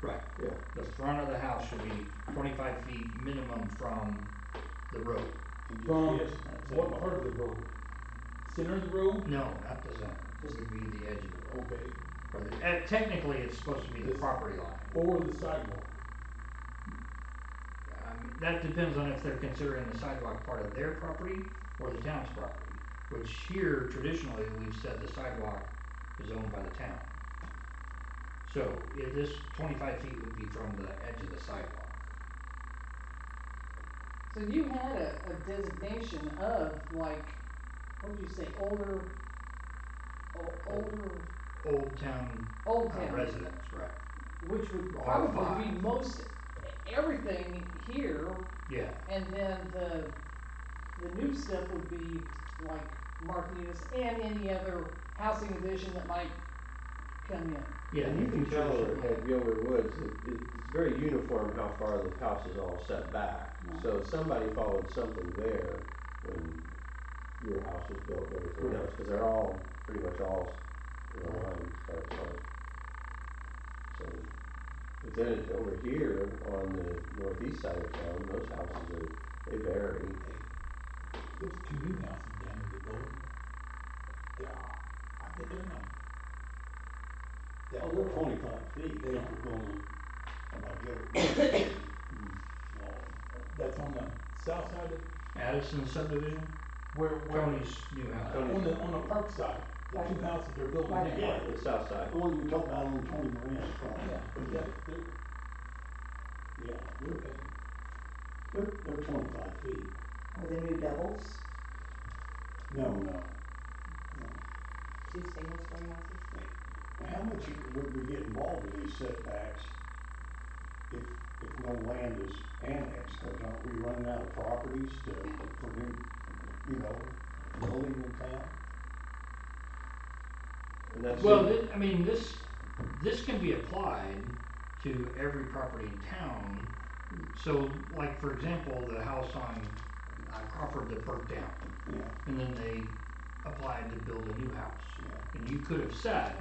Right. Yeah. The front of the house should be 25 feet minimum from the road. And just From guessing, I'd say what more. part of the road? Center of the road? No, not the center. It would be the edge of the road. Okay. Or technically, it's supposed to be the This- property line. Or the sidewalk. That depends on if they're considering the sidewalk part of their property or the town's property. Which here, traditionally, we've said the sidewalk is owned by the town. So this 25 feet would be from the edge of the sidewalk. So you had a designation of like, what did you say, older, older, Old town old town, residents, right? which would R5. probably be most everything here, Yeah. and then the new stuff would be like Martha Eunice and any other housing addition that might come in. Yeah. And The you can future tell certainly. at Gilbert Woods that it's very uniform how far the house is all set back. Yeah. So somebody followed something there when your house was built and everything else, because they're all pretty much all in a line start to start. So, but then over here on the northeast side of town, those houses they vary. Hey, those two new houses down there that building, I bet they're not. Oh, they're 25 feet. They are. If you're going by Gilbert. No, That's on the south side of, Addison subdivision. where, Tony's new house. on the park side, the Right. two houses they're building Right. now. Yeah. The south side. the one you talk about on 20 Grand front. Yeah, but they're, Yeah, okay. they're 25 feet. Are the new doubles? No, no. two single-story houses. How much would we get involved in these setbacks if, if no land is annexed? Cause aren't we running out of properties for new, building in town? And that's Well, I mean, this can be applied to every property in town. So, like for example, the house on Crawford that burnt down, Yeah, and then they applied to build a new house. yeah. And you could have said,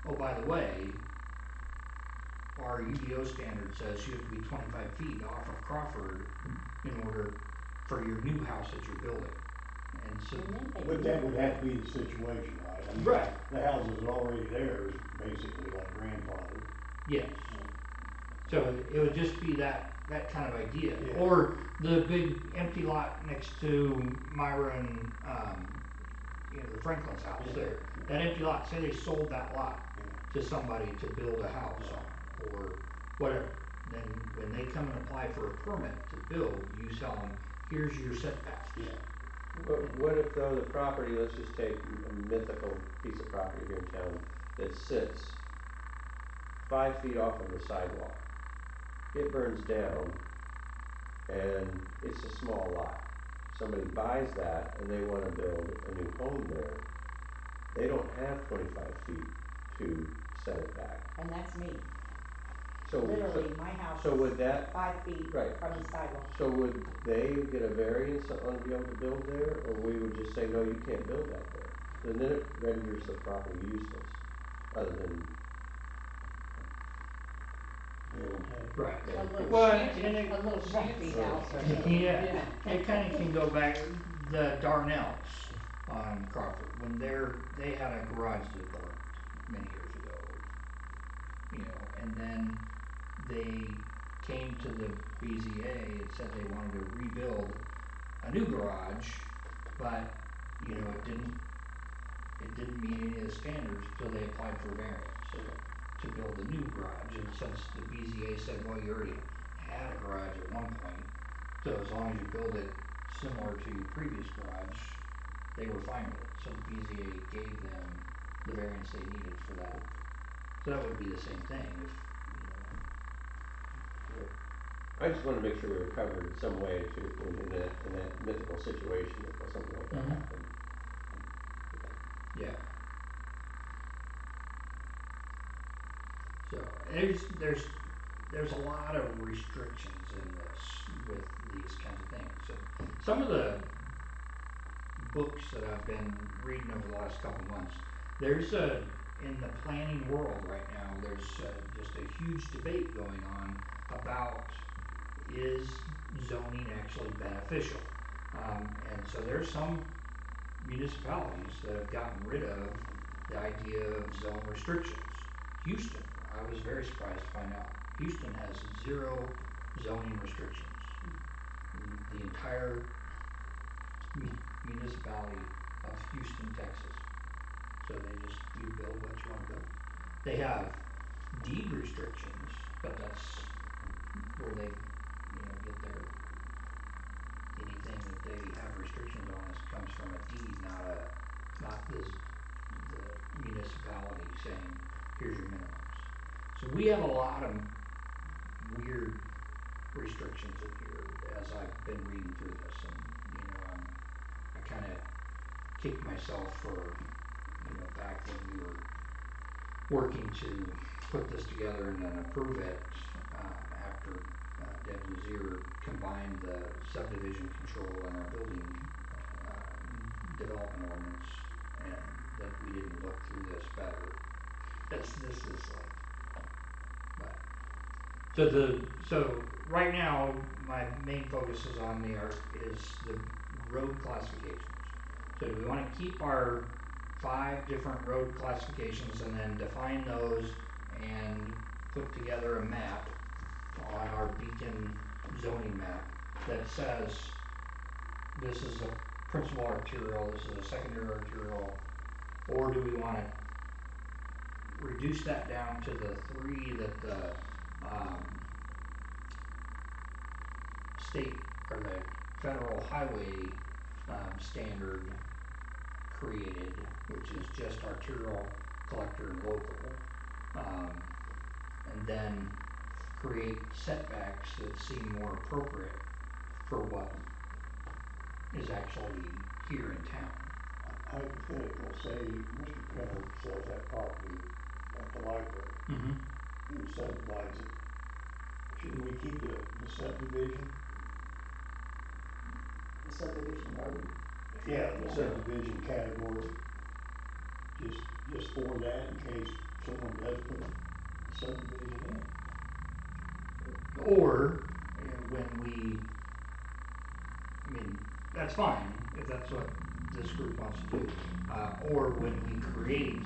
oh, by the way, our UDO standard says you have to be 25 feet off of Crawford in order for your new house that you're building. And so, And then they But can that do would it. have to be the situation, right? I mean, Right. The house is already there is basically like grandfathered. yes. So it would just be that kind of idea. Yeah. Or the big empty lot next to Myra and, the Franklin's house Yeah. there. That empty lot, say they sold that lot Yeah. to somebody to build a house Right. on, or whatever. Then when they come and apply for a permit to build, you tell them, here's your setbacks. Yeah. What if though the property, let's just take a mythical piece of property here in town that sits 5 feet off of the sidewalk. It burns down and it's a small lot. Somebody buys that and they wanna build a new home there. They don't have 25 feet to set it back. And that's me. Literally, my house so is would that, 5 feet right, from the sidewalk. so would they get a variance on be able to build there, or we would just say, no, you can't build that there? And then it renders the property useless, other than, Bill and Ted. Right. yeah. A little Well, shanty, and it, a little shanty Right. house or something, yeah, yeah. it kind of can go back. The Darnells on Crawford, when they had a garage that burned many years ago, and then they came to the BZA and said they wanted to rebuild a new garage, but it didn't meet any of the standards, so they applied for variance to build a new garage. And since the BZA said, well, you already had a garage at one point, so as long as you build it similar to your previous garage, they were fine with it. So the BZA gave them the variance they needed for that. So that would be the same thing if, I just wanted to make sure we were covered some way to, in that mythical situation, if something like that Mhm. happened. yeah. So there's a lot of restrictions in this with these kinds of things. And some of the books that I've been reading over the last couple months, there's a in the planning world right now. There's just a huge debate going on about is zoning actually beneficial, and so there's some municipalities that have gotten rid of the idea of zone restrictions. Houston, I was very surprised to find out, Houston has 0 zoning restrictions. The entire municipality of Houston, Texas. So you build what you want to build. They have deed restrictions, but that's where they, get their anything that they have restrictions on comes from a deed, not the municipality saying, here's your minimums. So we have a lot of weird restrictions in here as I've been reading through this, and I kind of kicked myself for back when we were working to put this together and then approve it, after Deb Luzier combined the subdivision control and our building development ordinance, and that we didn't look through this better. This is like, but so right now my main focus is on the road classifications. So do we want to keep our 5 different road classifications and then define those and put together a map on our beacon zoning map that says this is a principal arterial, this is a secondary arterial, or do we want to reduce that down to the 3 that the state or the federal highway standard created, which is just arterial, collector, and local, and then create setbacks that seem more appropriate for what is actually here in town. Hypothetical, say Mr. Penner sells that property at the library Mm-hmm. and subdivides it. Shouldn't we keep the subdivision? The subdivision road. Yeah, the Yeah. subdivision category, just for that, in case someone does put a subdivision in. Or when we, I mean, that's fine if that's what this group wants to do. Or when we create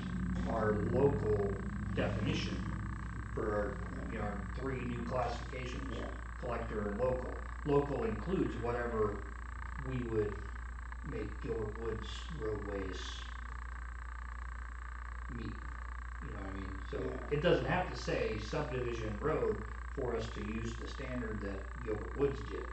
our local definition for our 3 new classifications, Yeah. collector and local. Local includes whatever we would make Gilbert Woods roadways meet. You know what I mean? So Yeah. it doesn't have to say subdivision road for us to use the standard that Gilbert Woods did.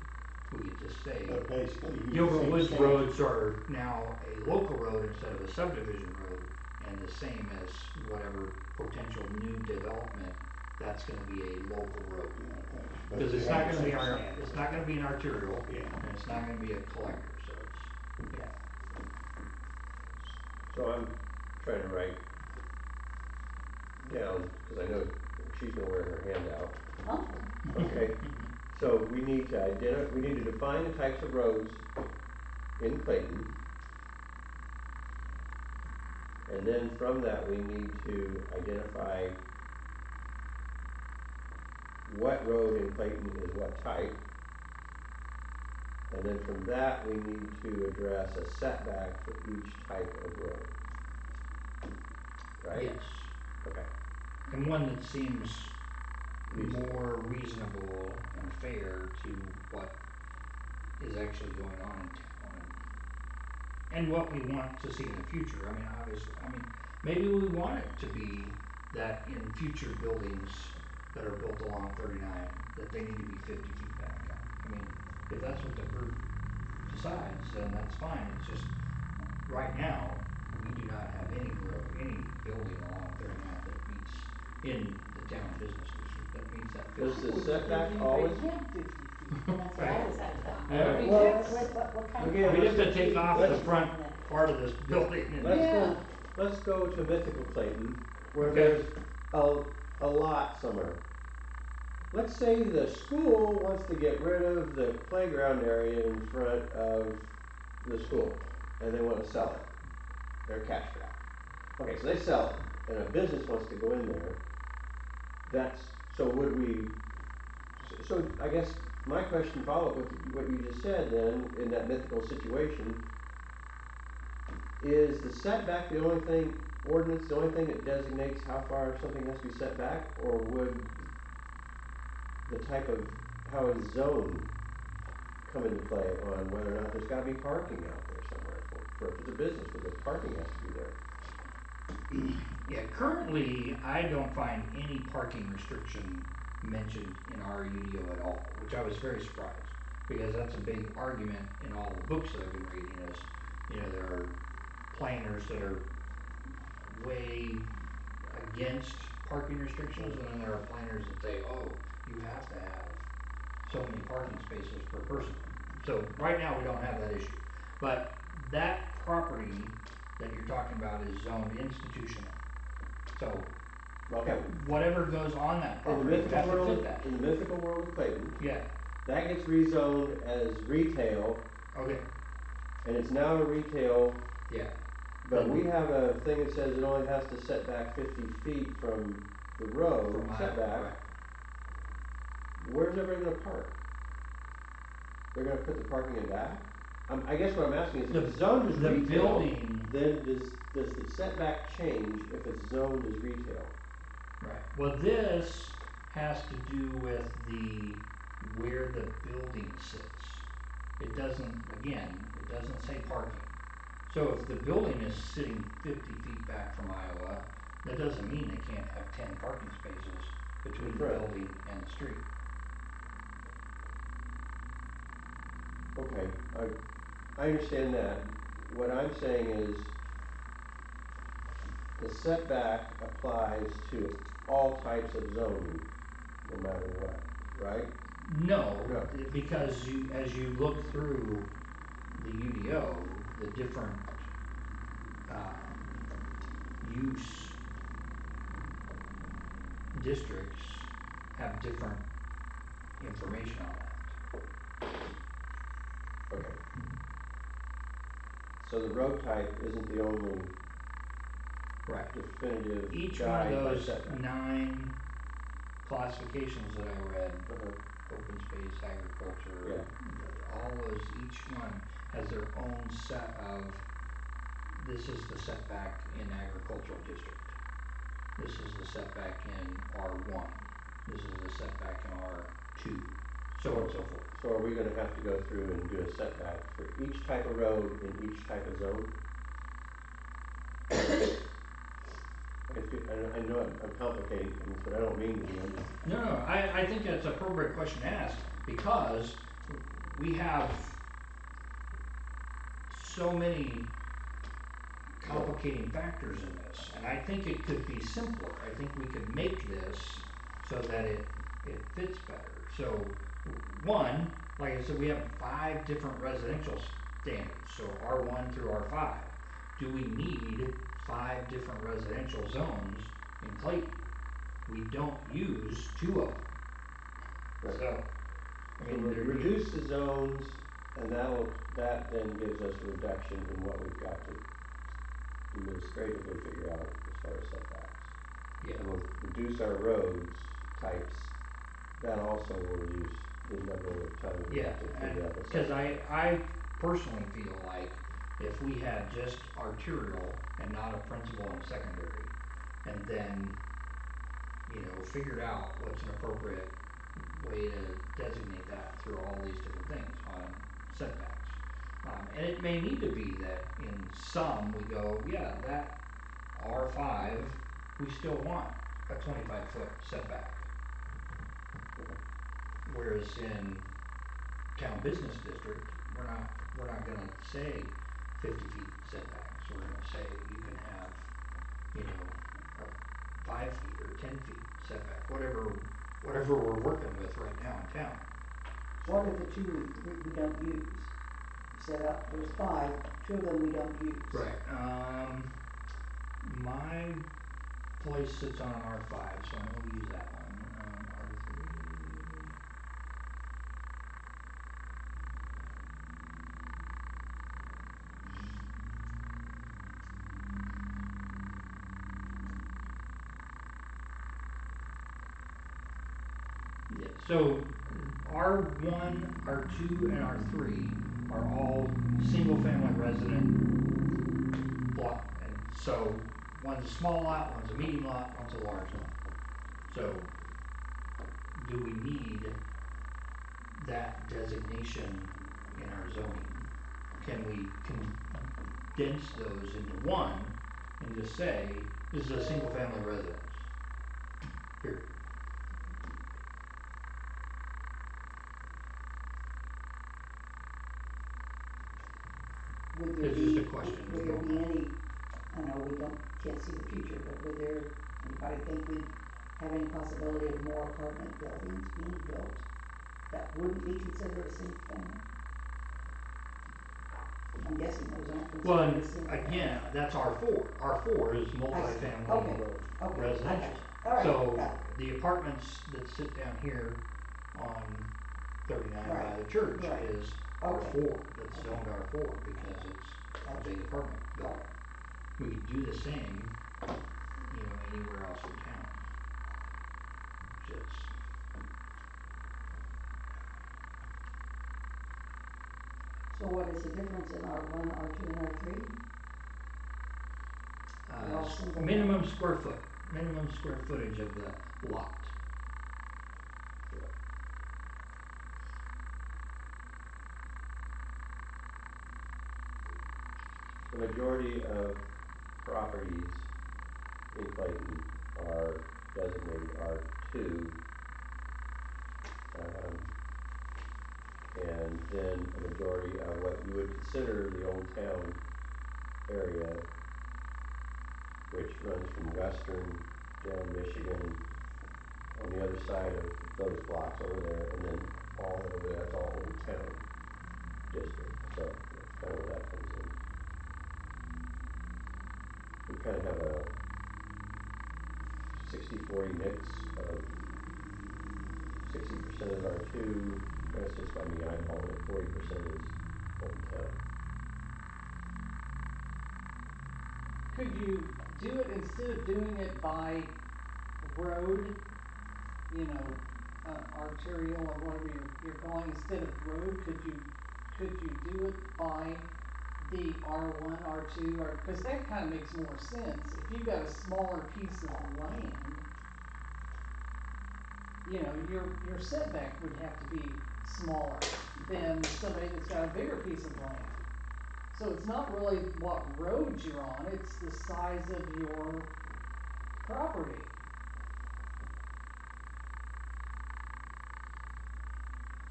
We could just say But basically use the Gilbert same Woods standard. roads are now a local road instead of a subdivision road, and the same as whatever potential new development, that's going to be a local road. Yeah, okay. But Because they it's have not the going to be same standard. it's not going to be an arterial, Yeah. and it's not going to be a collector. So yeah. So I'm trying to write down, because I know she's gonna wear her hand out. Oh, Okay, so we need to we need to define the types of roads in Clayton. And then from that, we need to identify what road in Clayton is what type. And then from that, we need to address a setback for each type of road. Right? Yes. Okay. And one that seems Reasonable. more reasonable and fair to what is actually going on in town and what we want to see in the future. I mean, obviously, I mean, maybe we want it to be that in future buildings that are built along 39, that they need to be 50 feet back. I mean, if that's what the group decides, then that's fine. It's just right now we do not have any building along 39 that meets in the town business district that meets that Does 50. I the wasn't setback thinking always? they had 50 feet. That's what I was thinking. I mean, Well, that's, What kind of again, We'd have to let's take off the let's front part of this building and let's yeah. go let's go to mythical Clayton, where okay. there's a a lot somewhere. Let's say the school wants to get rid of the playground area in front of the school, and they want to sell it. They're cash strapped. Okay, so they sell it, and a business wants to go in there. That's so. Would we? So I guess my question, follow up with what you just said. Then in that mythical situation, is the setback the only thing? Ordinance the only thing that designates how far something has to be set back, or would the type of how it's zoned come into play on whether or not there's got to be parking out there somewhere for if it's a business where the parking has to be there. Yeah, currently I don't find any parking restriction mentioned in our UDO at all, which I was very surprised because that's a big argument in all the books that I've been reading is, there are planners that are way against parking restrictions and then there are planners that say, oh, you have to have so many parking spaces per person. So right now we don't have that issue. But that property that you're talking about is zoned institutional. So Okay, whatever goes on that property would have to fit that. in the mythical world of Clayton, Yeah. that gets rezoned as retail, Okay. and it's now a retail. Yeah. But Then we have a thing that says it only has to set back 50 feet from the road from Iowa, setback. right. Where's everybody going to park? They're going to put the parking in back? I guess what I'm asking is, if it's zoned as The retail, building. then does the setback change if it's zoned as retail? Right. Well, this has to do with the where the building sits. It doesn't, again, it doesn't say parking. So if the building is sitting 50 feet back from Iowa, that doesn't mean they can't have 10 parking spaces In between the front. building and the street. Okay, I understand that. What I'm saying is the setback applies to all types of zoning, no matter what, right? Or No, no? because as you look through the UDO, the different use districts have different information on that. Okay. So the road type isn't the only Right. definitive Each one of guide by those setback. 9 classifications that I read, Uh-huh. open space, agriculture, Yeah. all those, each one has their own set of, this is the setback in agricultural district. This is the setback in R1. This is the setback in R2. So on and so forth. So are we going to have to go through and do a setback for each type of road in each type of zone? I know I'm complicating things, but I don't mean to be. I'm just. No, I think that's an appropriate question to ask because we have so many complicating factors in this, and I think it could be simpler. I think we could make this so that it fits better. So one, like I said, we have 5 different residential standards, so R1 through R5. Do we need 5 different residential zones in Clayton? we don't use two of them. Right. So, I So mean, there you, reduce the zones, and that then gives us a reduction in what we've got to administratively figure out as far as setbacks. yeah, And we'll reduce our roads types, that also will reduce the number of times we yeah, have to and, figure out the cause setback. I personally feel like if we had just arterial and not a principal and a secondary, and then, figured out what's an appropriate way to designate that through all these different things on setbacks. And it may need to be that in some we go, yeah, that R5, we still want a 25-foot setback. Okay. Whereas in town business district, we're not gonna say 50 feet setbacks. We're gonna say you can have, a 5 feet or 10 feet setback, whatever we're working with right now in town. What are the two we don't use? You said there's five, two of them we don't use. Right. My place sits on an R5, so I know we use that one. R3. Yeah. So R1, R2, and R3 are all single-family resident block, and so one's a small lot, one's a medium lot, one's a large lot. So, do we need that designation in our zoning? Can we condense those into one and just say, this is a single family residence? Period. Would there It's just a be, question to would there throw be out. any, I know we can't see the future, but would there, anybody think we'd have any possibility of more apartment buildings being built that wouldn't be considered a single family? I'm guessing those aren't Well, considered and a single family. again, that's R4. R4 is I see, multifamily okay, okay, I residential. got you, all right, So got it, the apartments that sit down here on 39 right, by the church right, is okay, R4. That's okay, zoned R4 because it's a gotcha, big apartment all building. right. We could do the same, anywhere else in town. Just So what is the difference in R1, R2, and R3? They're all single family? minimum square foot, minimum square footage of the lot. Yeah. The majority of properties in Clayton are designated R2. Um, and then a majority of what you would consider the old town area, which runs from Western down Michigan on the other side of those blocks over there, and then all that over there, that's all Old Town District. So that's kind of where that comes in. We kind of have a 60-40 mix of 60% is R2, that's just by me eyeballing it, 40% is Old Town. Could you do it instead of doing it by road, you know, arterial or whatever you're calling, instead of road, could you do it by the R1, R2, or because that kind of makes more sense. If you've got a smaller piece of land, your setback would have to be smaller than somebody that's got a bigger piece of land. So it's not really what road you're on, it's the size of your property.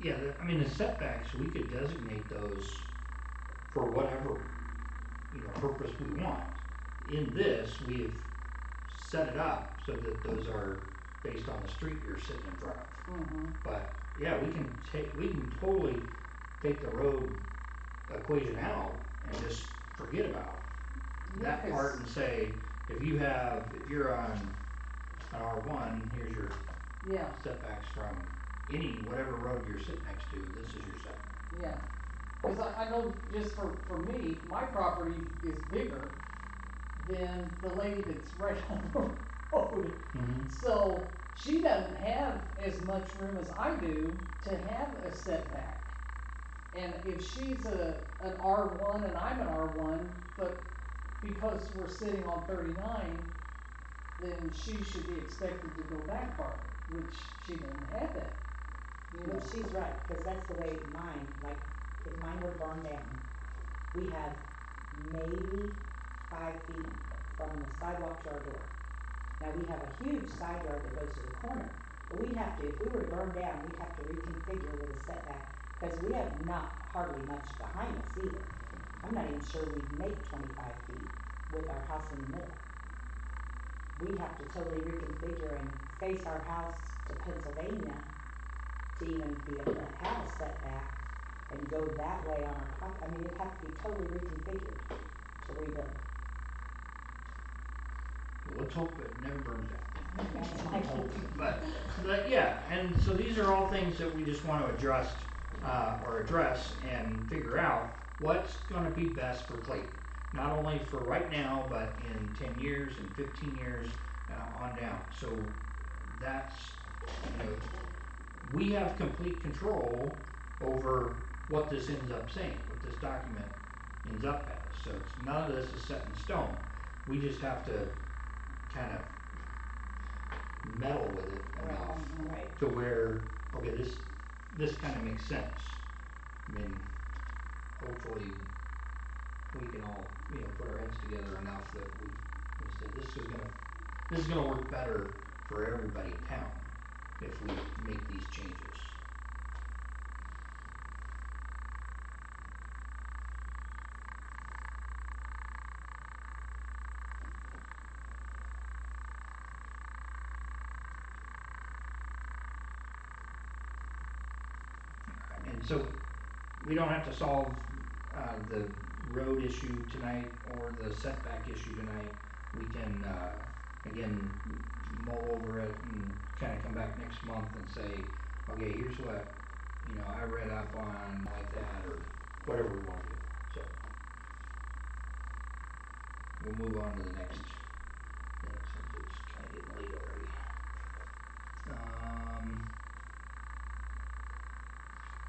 Yeah, the setbacks, we could designate those for whatever, purpose we want. In this, we've set it up so that those are based on the street you're sitting in front of. Mm-hmm. But yeah, we can totally take the road equation out and just forget about Yeah, that part and say, if you're on an R1, here's your Yeah, setbacks from whatever road you're sitting next to, this is your setback. yeah. Because I know just for me, my property is bigger than the lady that's right on the road. Mm-hmm. So she doesn't have as much room as I do to have a setback. And if she's an R1 and I'm an R1, but because we're sitting on 39, then she should be expected to go back farther, which she doesn't have that, you Which know. she's right, because that's the way mine, like, if mine were to burn down, we have maybe 5 feet from the sidewalk to our door. Now, we have a huge side yard that goes to the corner, but we'd have to, if we were to burn down, we'd have to reconfigure with a setback, because we have not hardly much behind us either. I'm not even sure we'd make 25 feet with our house in the middle. We'd have to totally reconfigure and face our house to Pennsylvania to even be able to have a setback and go that way on our property. I mean, it'd have to be totally reconfigured to rebuild. Well, let's hope it never burns down. That's my hope. But yeah, and so these are all things that we just want to address and figure out what's going to be best for Clayton. Not only for right now, but in 10 years and 15 years on down. So that's, you know, we have complete control over what this ends up saying, what this document ends up as. So none of this is set in stone. We just have to kind of meddle with it enough Right. to where, okay, this kind of makes sense. I mean, hopefully we can all, put our heads together enough that we say this is gonna work better for everybody in town if we make these changes. And so we don't have to solve the road issue tonight or the setback issue tonight. We can, again, mull over it and kind of come back next month and say, okay, here's what, I read up on like that, or whatever we want to do. So we'll move on to the next thing since it's kind of getting late already.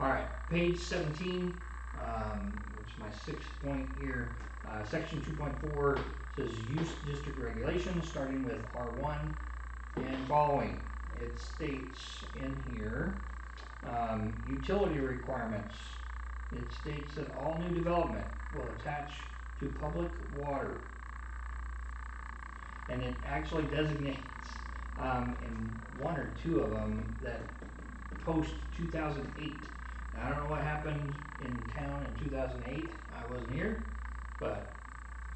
All right, page 17, which is my 6th point here. Section 2.4 says use district regulations, starting with R1 and following. It states in here, utility requirements. It states that all new development will attach to public water. And it actually designates in one or two of them that post 2008. Now, I don't know what happened in town in 2008. I wasn't here, but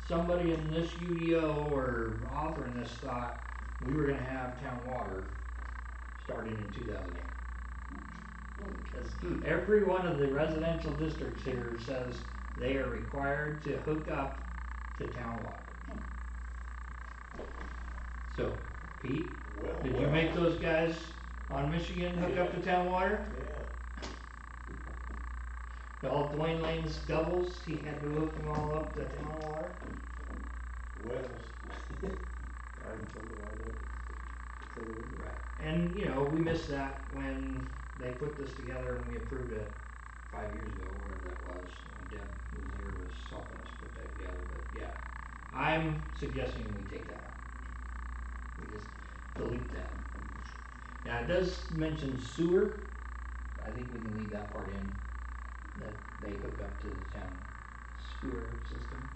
somebody in this UDO or authoring this thought we were going to have town water starting in 2008. Because every one of the residential districts here says they are required to hook up to town water. So, Pete, Well, did you well. make those guys on Michigan hook up to town water? Yeah. All Dwayne Lane's doubles, he had to hook them all up to town water. Wells. I wonder why they say they would be. Right. And, we missed that when they put this together and we approved it 5 years ago, wherever that was, when Deb was here, was helping us put that together. But yeah, I'm suggesting we take that out. We just delete that. Now it does mention sewer. I think we can leave that part in, that they hook up to the town sewer system.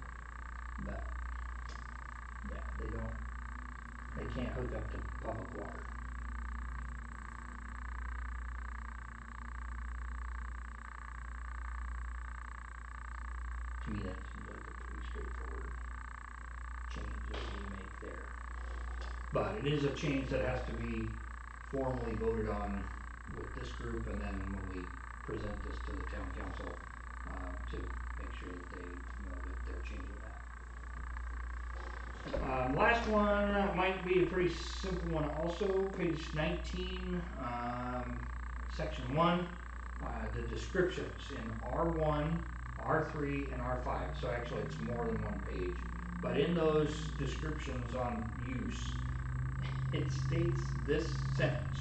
But yeah, they can't hook up to public water. To me, that seems like a pretty straightforward change that we make there. But it is a change that has to be formally voted on with this group, and then when we present this to the town council, to make sure that they know that they're changing that. Last one might be a pretty simple one also, page 19, section 1, the descriptions in R1, R3, and R5. So actually it's more than one page. But in those descriptions on use, it states this sentence: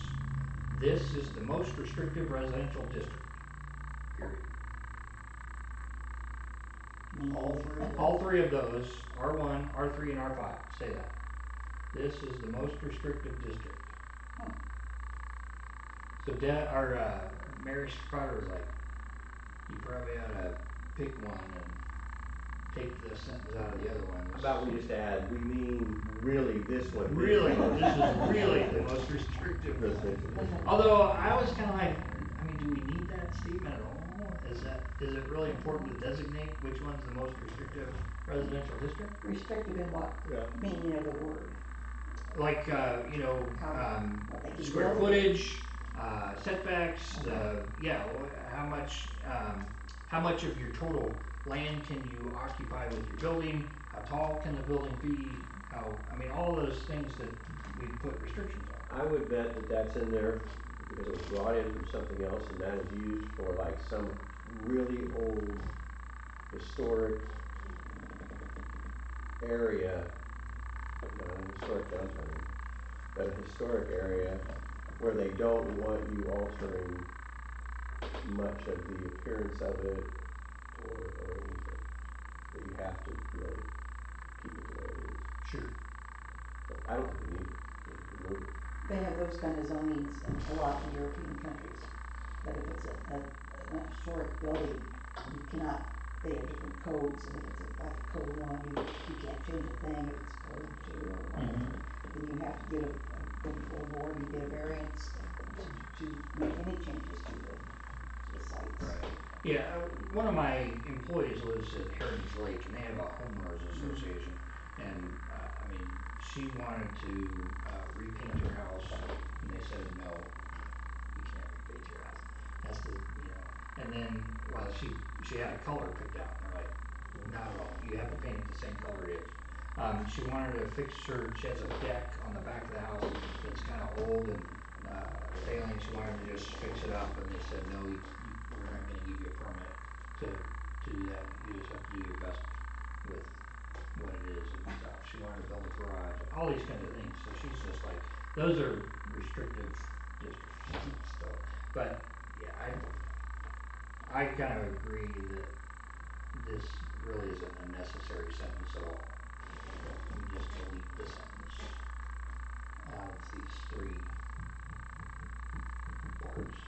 this is the most restrictive residential district, period. All three of them? All three of those, R1, R3, and R5, say that. This is the most restrictive district. Hmm. So Mary Potter was like, you probably ought to pick one and take the sentence out of the other one. How about we just add, we mean really this one. Really, this is really the most restrictive. Residential district. Although I was kind of like, I mean, do we need that statement at all? Is it really important to designate which one's the most restrictive residential district? Restrictive in what Yeah. meaning of the word? Like What they can square build? footage, setbacks, Okay. how much of your total land can you occupy with your building? How tall can the building be? All those things that we put restrictions on. I would bet that that's in there because it was brought in from something else, and that is used for like some really old historic area, not an historic downtown, but a historic area where they don't want you altering much of the appearance of it or anything. That you have to really keep it the way it is. Sure. But I don't think you need to remove it. They have those kind of zonings in a lot of European countries. That if it's a historic building, you cannot, they have different codes, and if it's like a code 1, you can't change a thing. If it's code 2 or whatever, then you have to get go before a board and get a variance to make any changes to the sites. Right. Yeah, one of my employees lives at Heritage Lake, and they have a homeowners association. And she wanted to repaint her house, and they said no, you can't repaint your house. Has to, And then, well, she had a color picked out, and they're like, not at all. You have to paint it the same color it is. She wanted to fix she has a deck on the back of the house that's kind of old and failing. She wanted to just fix it up, and they said, no, we're not going to give you a permit to do that. You just have to do your best with what it is and stuff. She wanted to build a garage, all these kinds of things. So she's just like, those are restrictive districts. So, but yeah, I kind of agree that this really isn't a necessary sentence at all. We just delete the sentence out of these three parts.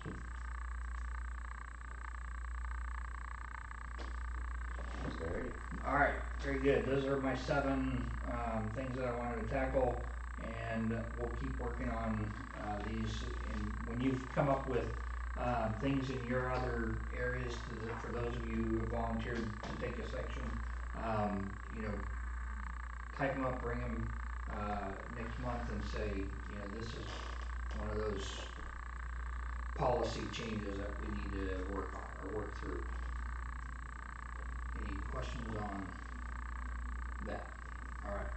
All right, very good. Those are my 7 things that I wanted to tackle, and we'll keep working on these. And when you've come up with things in your other areas, for those of you who have volunteered to take a section, type them up, bring them next month, and say, this is one of those policy changes that we need to work on or work through. Any questions on that? All right.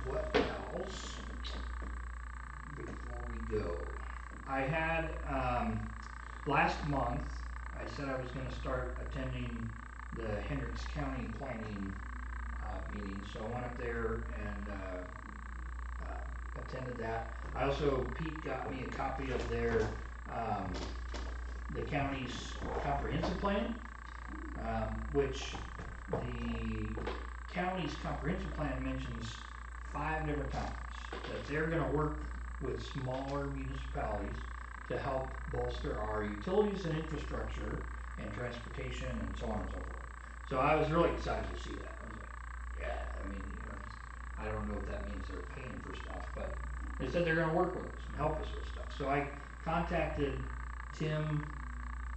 What else before we go? I had last month I said I was going to start attending the Hendricks County planning meeting, so I went up there and attended that. I also, Pete got me a copy of the county's comprehensive plan, which the county's comprehensive plan mentions 5 different times that they're going to work with smaller municipalities to help bolster our utilities and infrastructure and transportation and so on and so forth. So I was really excited to see that. I was like, yeah, I don't know if that means they're paying for stuff, but they said they're going to work with us and help us with stuff. So I contacted Tim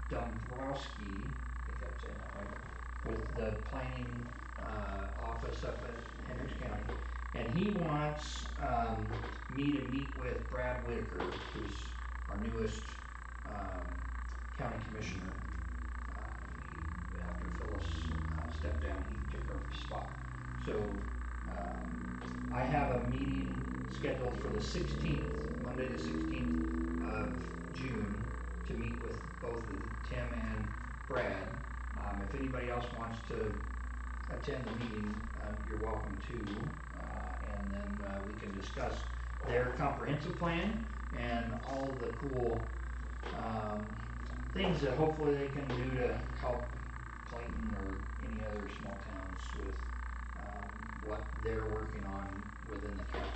Dombrowski, I think I'm saying that right, with the planning office up at Hendricks County, and he wants me to meet with Brad Whitaker, who's our newest county commissioner. after Phyllis stepped down, he took her spot. So I have a meeting scheduled for the 16th, Monday the 16th of June, to meet with both Tim and Brad. If anybody else wants to attend the meeting, you're welcome to, and then we can discuss their comprehensive plan and all the cool um, things that hopefully they can do to help Clayton or any other small towns with what they're working on within the county.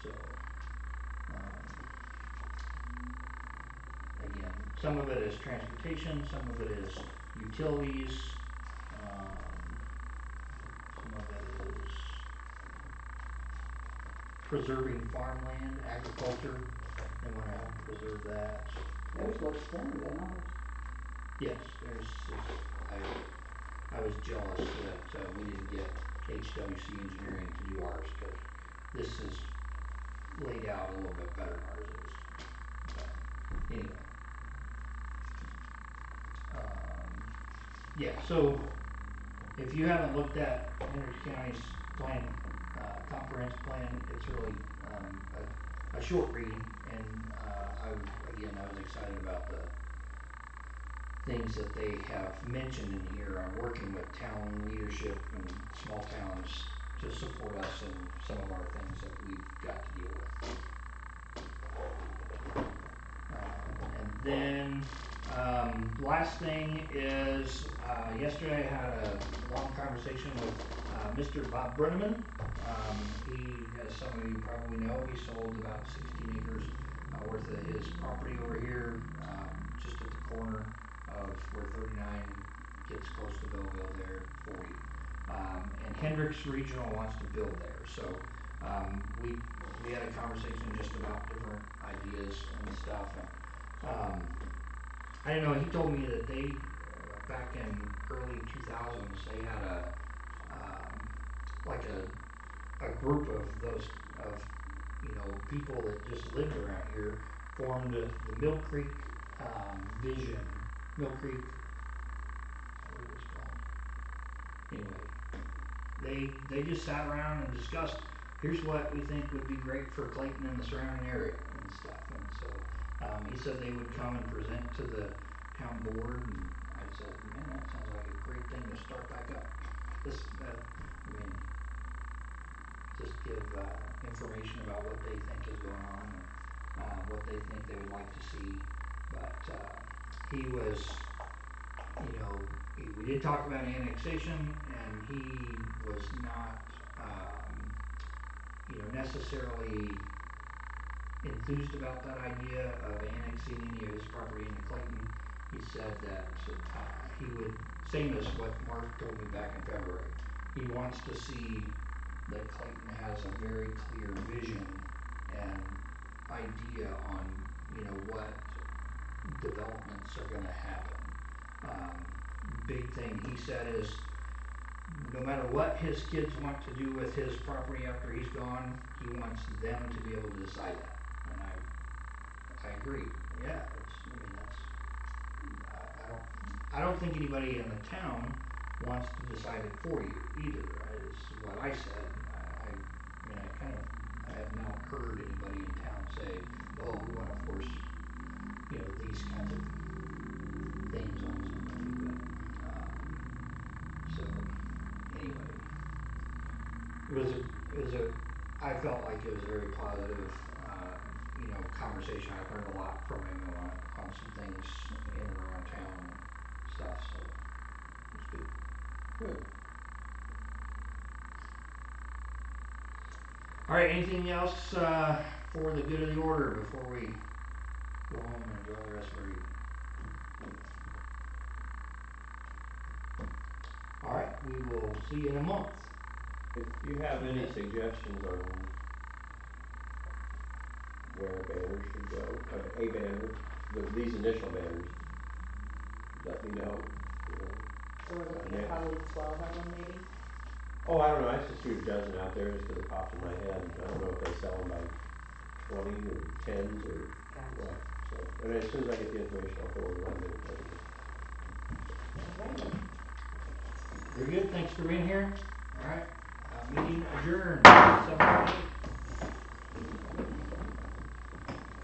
So, again, some of it is transportation, some of it is utilities, some of it is preserving farmland, agriculture. They want to help preserve that. Theirs looks thinner than ours. Yes, there's. I was jealous that we didn't get HWC engineering to do ours because this is laid out a little bit better than ours is. But anyway, yeah. So if you haven't looked at Hendricks County's plan, comprehensive plan, it's really a short read, and I was excited about the things that they have mentioned in here on working with town leadership and small towns to support us in some of our things that we've got to deal with. And then last thing is yesterday I had a long conversation with Mr. Bob Brenneman. He, as some of you probably know, he sold about 16 acres worth of his property over here, just at the corner of where 39 gets close to Belleville there, 40. And Hendricks Regional wants to build there. So we had a conversation just about different ideas and stuff. And I don't know, he told me that they, back in early 2000s, they had like a group of those, of, people that just lived around here, formed the Mill Creek Vision. Mill Creek, what it was called. Anyway, they just sat around and discussed, here's what we think would be great for Clayton and the surrounding area and stuff. And so he said they would come and present to the town board, and I said, man, that sounds like a great thing to start back up. This, I mean, just give information about what they think is going on and what they think they would like to see. But he was, we did talk about annexation, and he was not, necessarily enthused about that idea of annexing any of his property into Clayton. He said that he would, same as what Mark told me back in February, he wants to see that Clayton has a very clear vision and idea on, what developments are going to happen. Big thing he said is, no matter what his kids want to do with his property after he's gone, he wants them to be able to decide that. And I agree. Yeah, I don't think anybody in the town wants to decide it for you either. Is what I said. I have not heard anybody in town say, "Oh, we want to force, these kinds of things on somebody." But so anyway, it was a I felt like it was a very positive, conversation. I learned a lot from him on some things in and around town and stuff. So it was good. Good. All right. Anything else for the good of the order before we go home and enjoy the rest of our evening? All right. We will see you in a month. If you have any suggestions on where banners should go, a banner, these initial banners, let me know. So we're looking at probably 12 of them, maybe. Oh, I don't know. I just threw a dozen out there just because it popped in my head. I don't know if they sell them by 20 or tens or Gotcha. what. So, and as soon as I get the information, I'll forward it on to everybody. Alrighty. Very good, thanks for being here. All right, meeting adjourned, 7:28.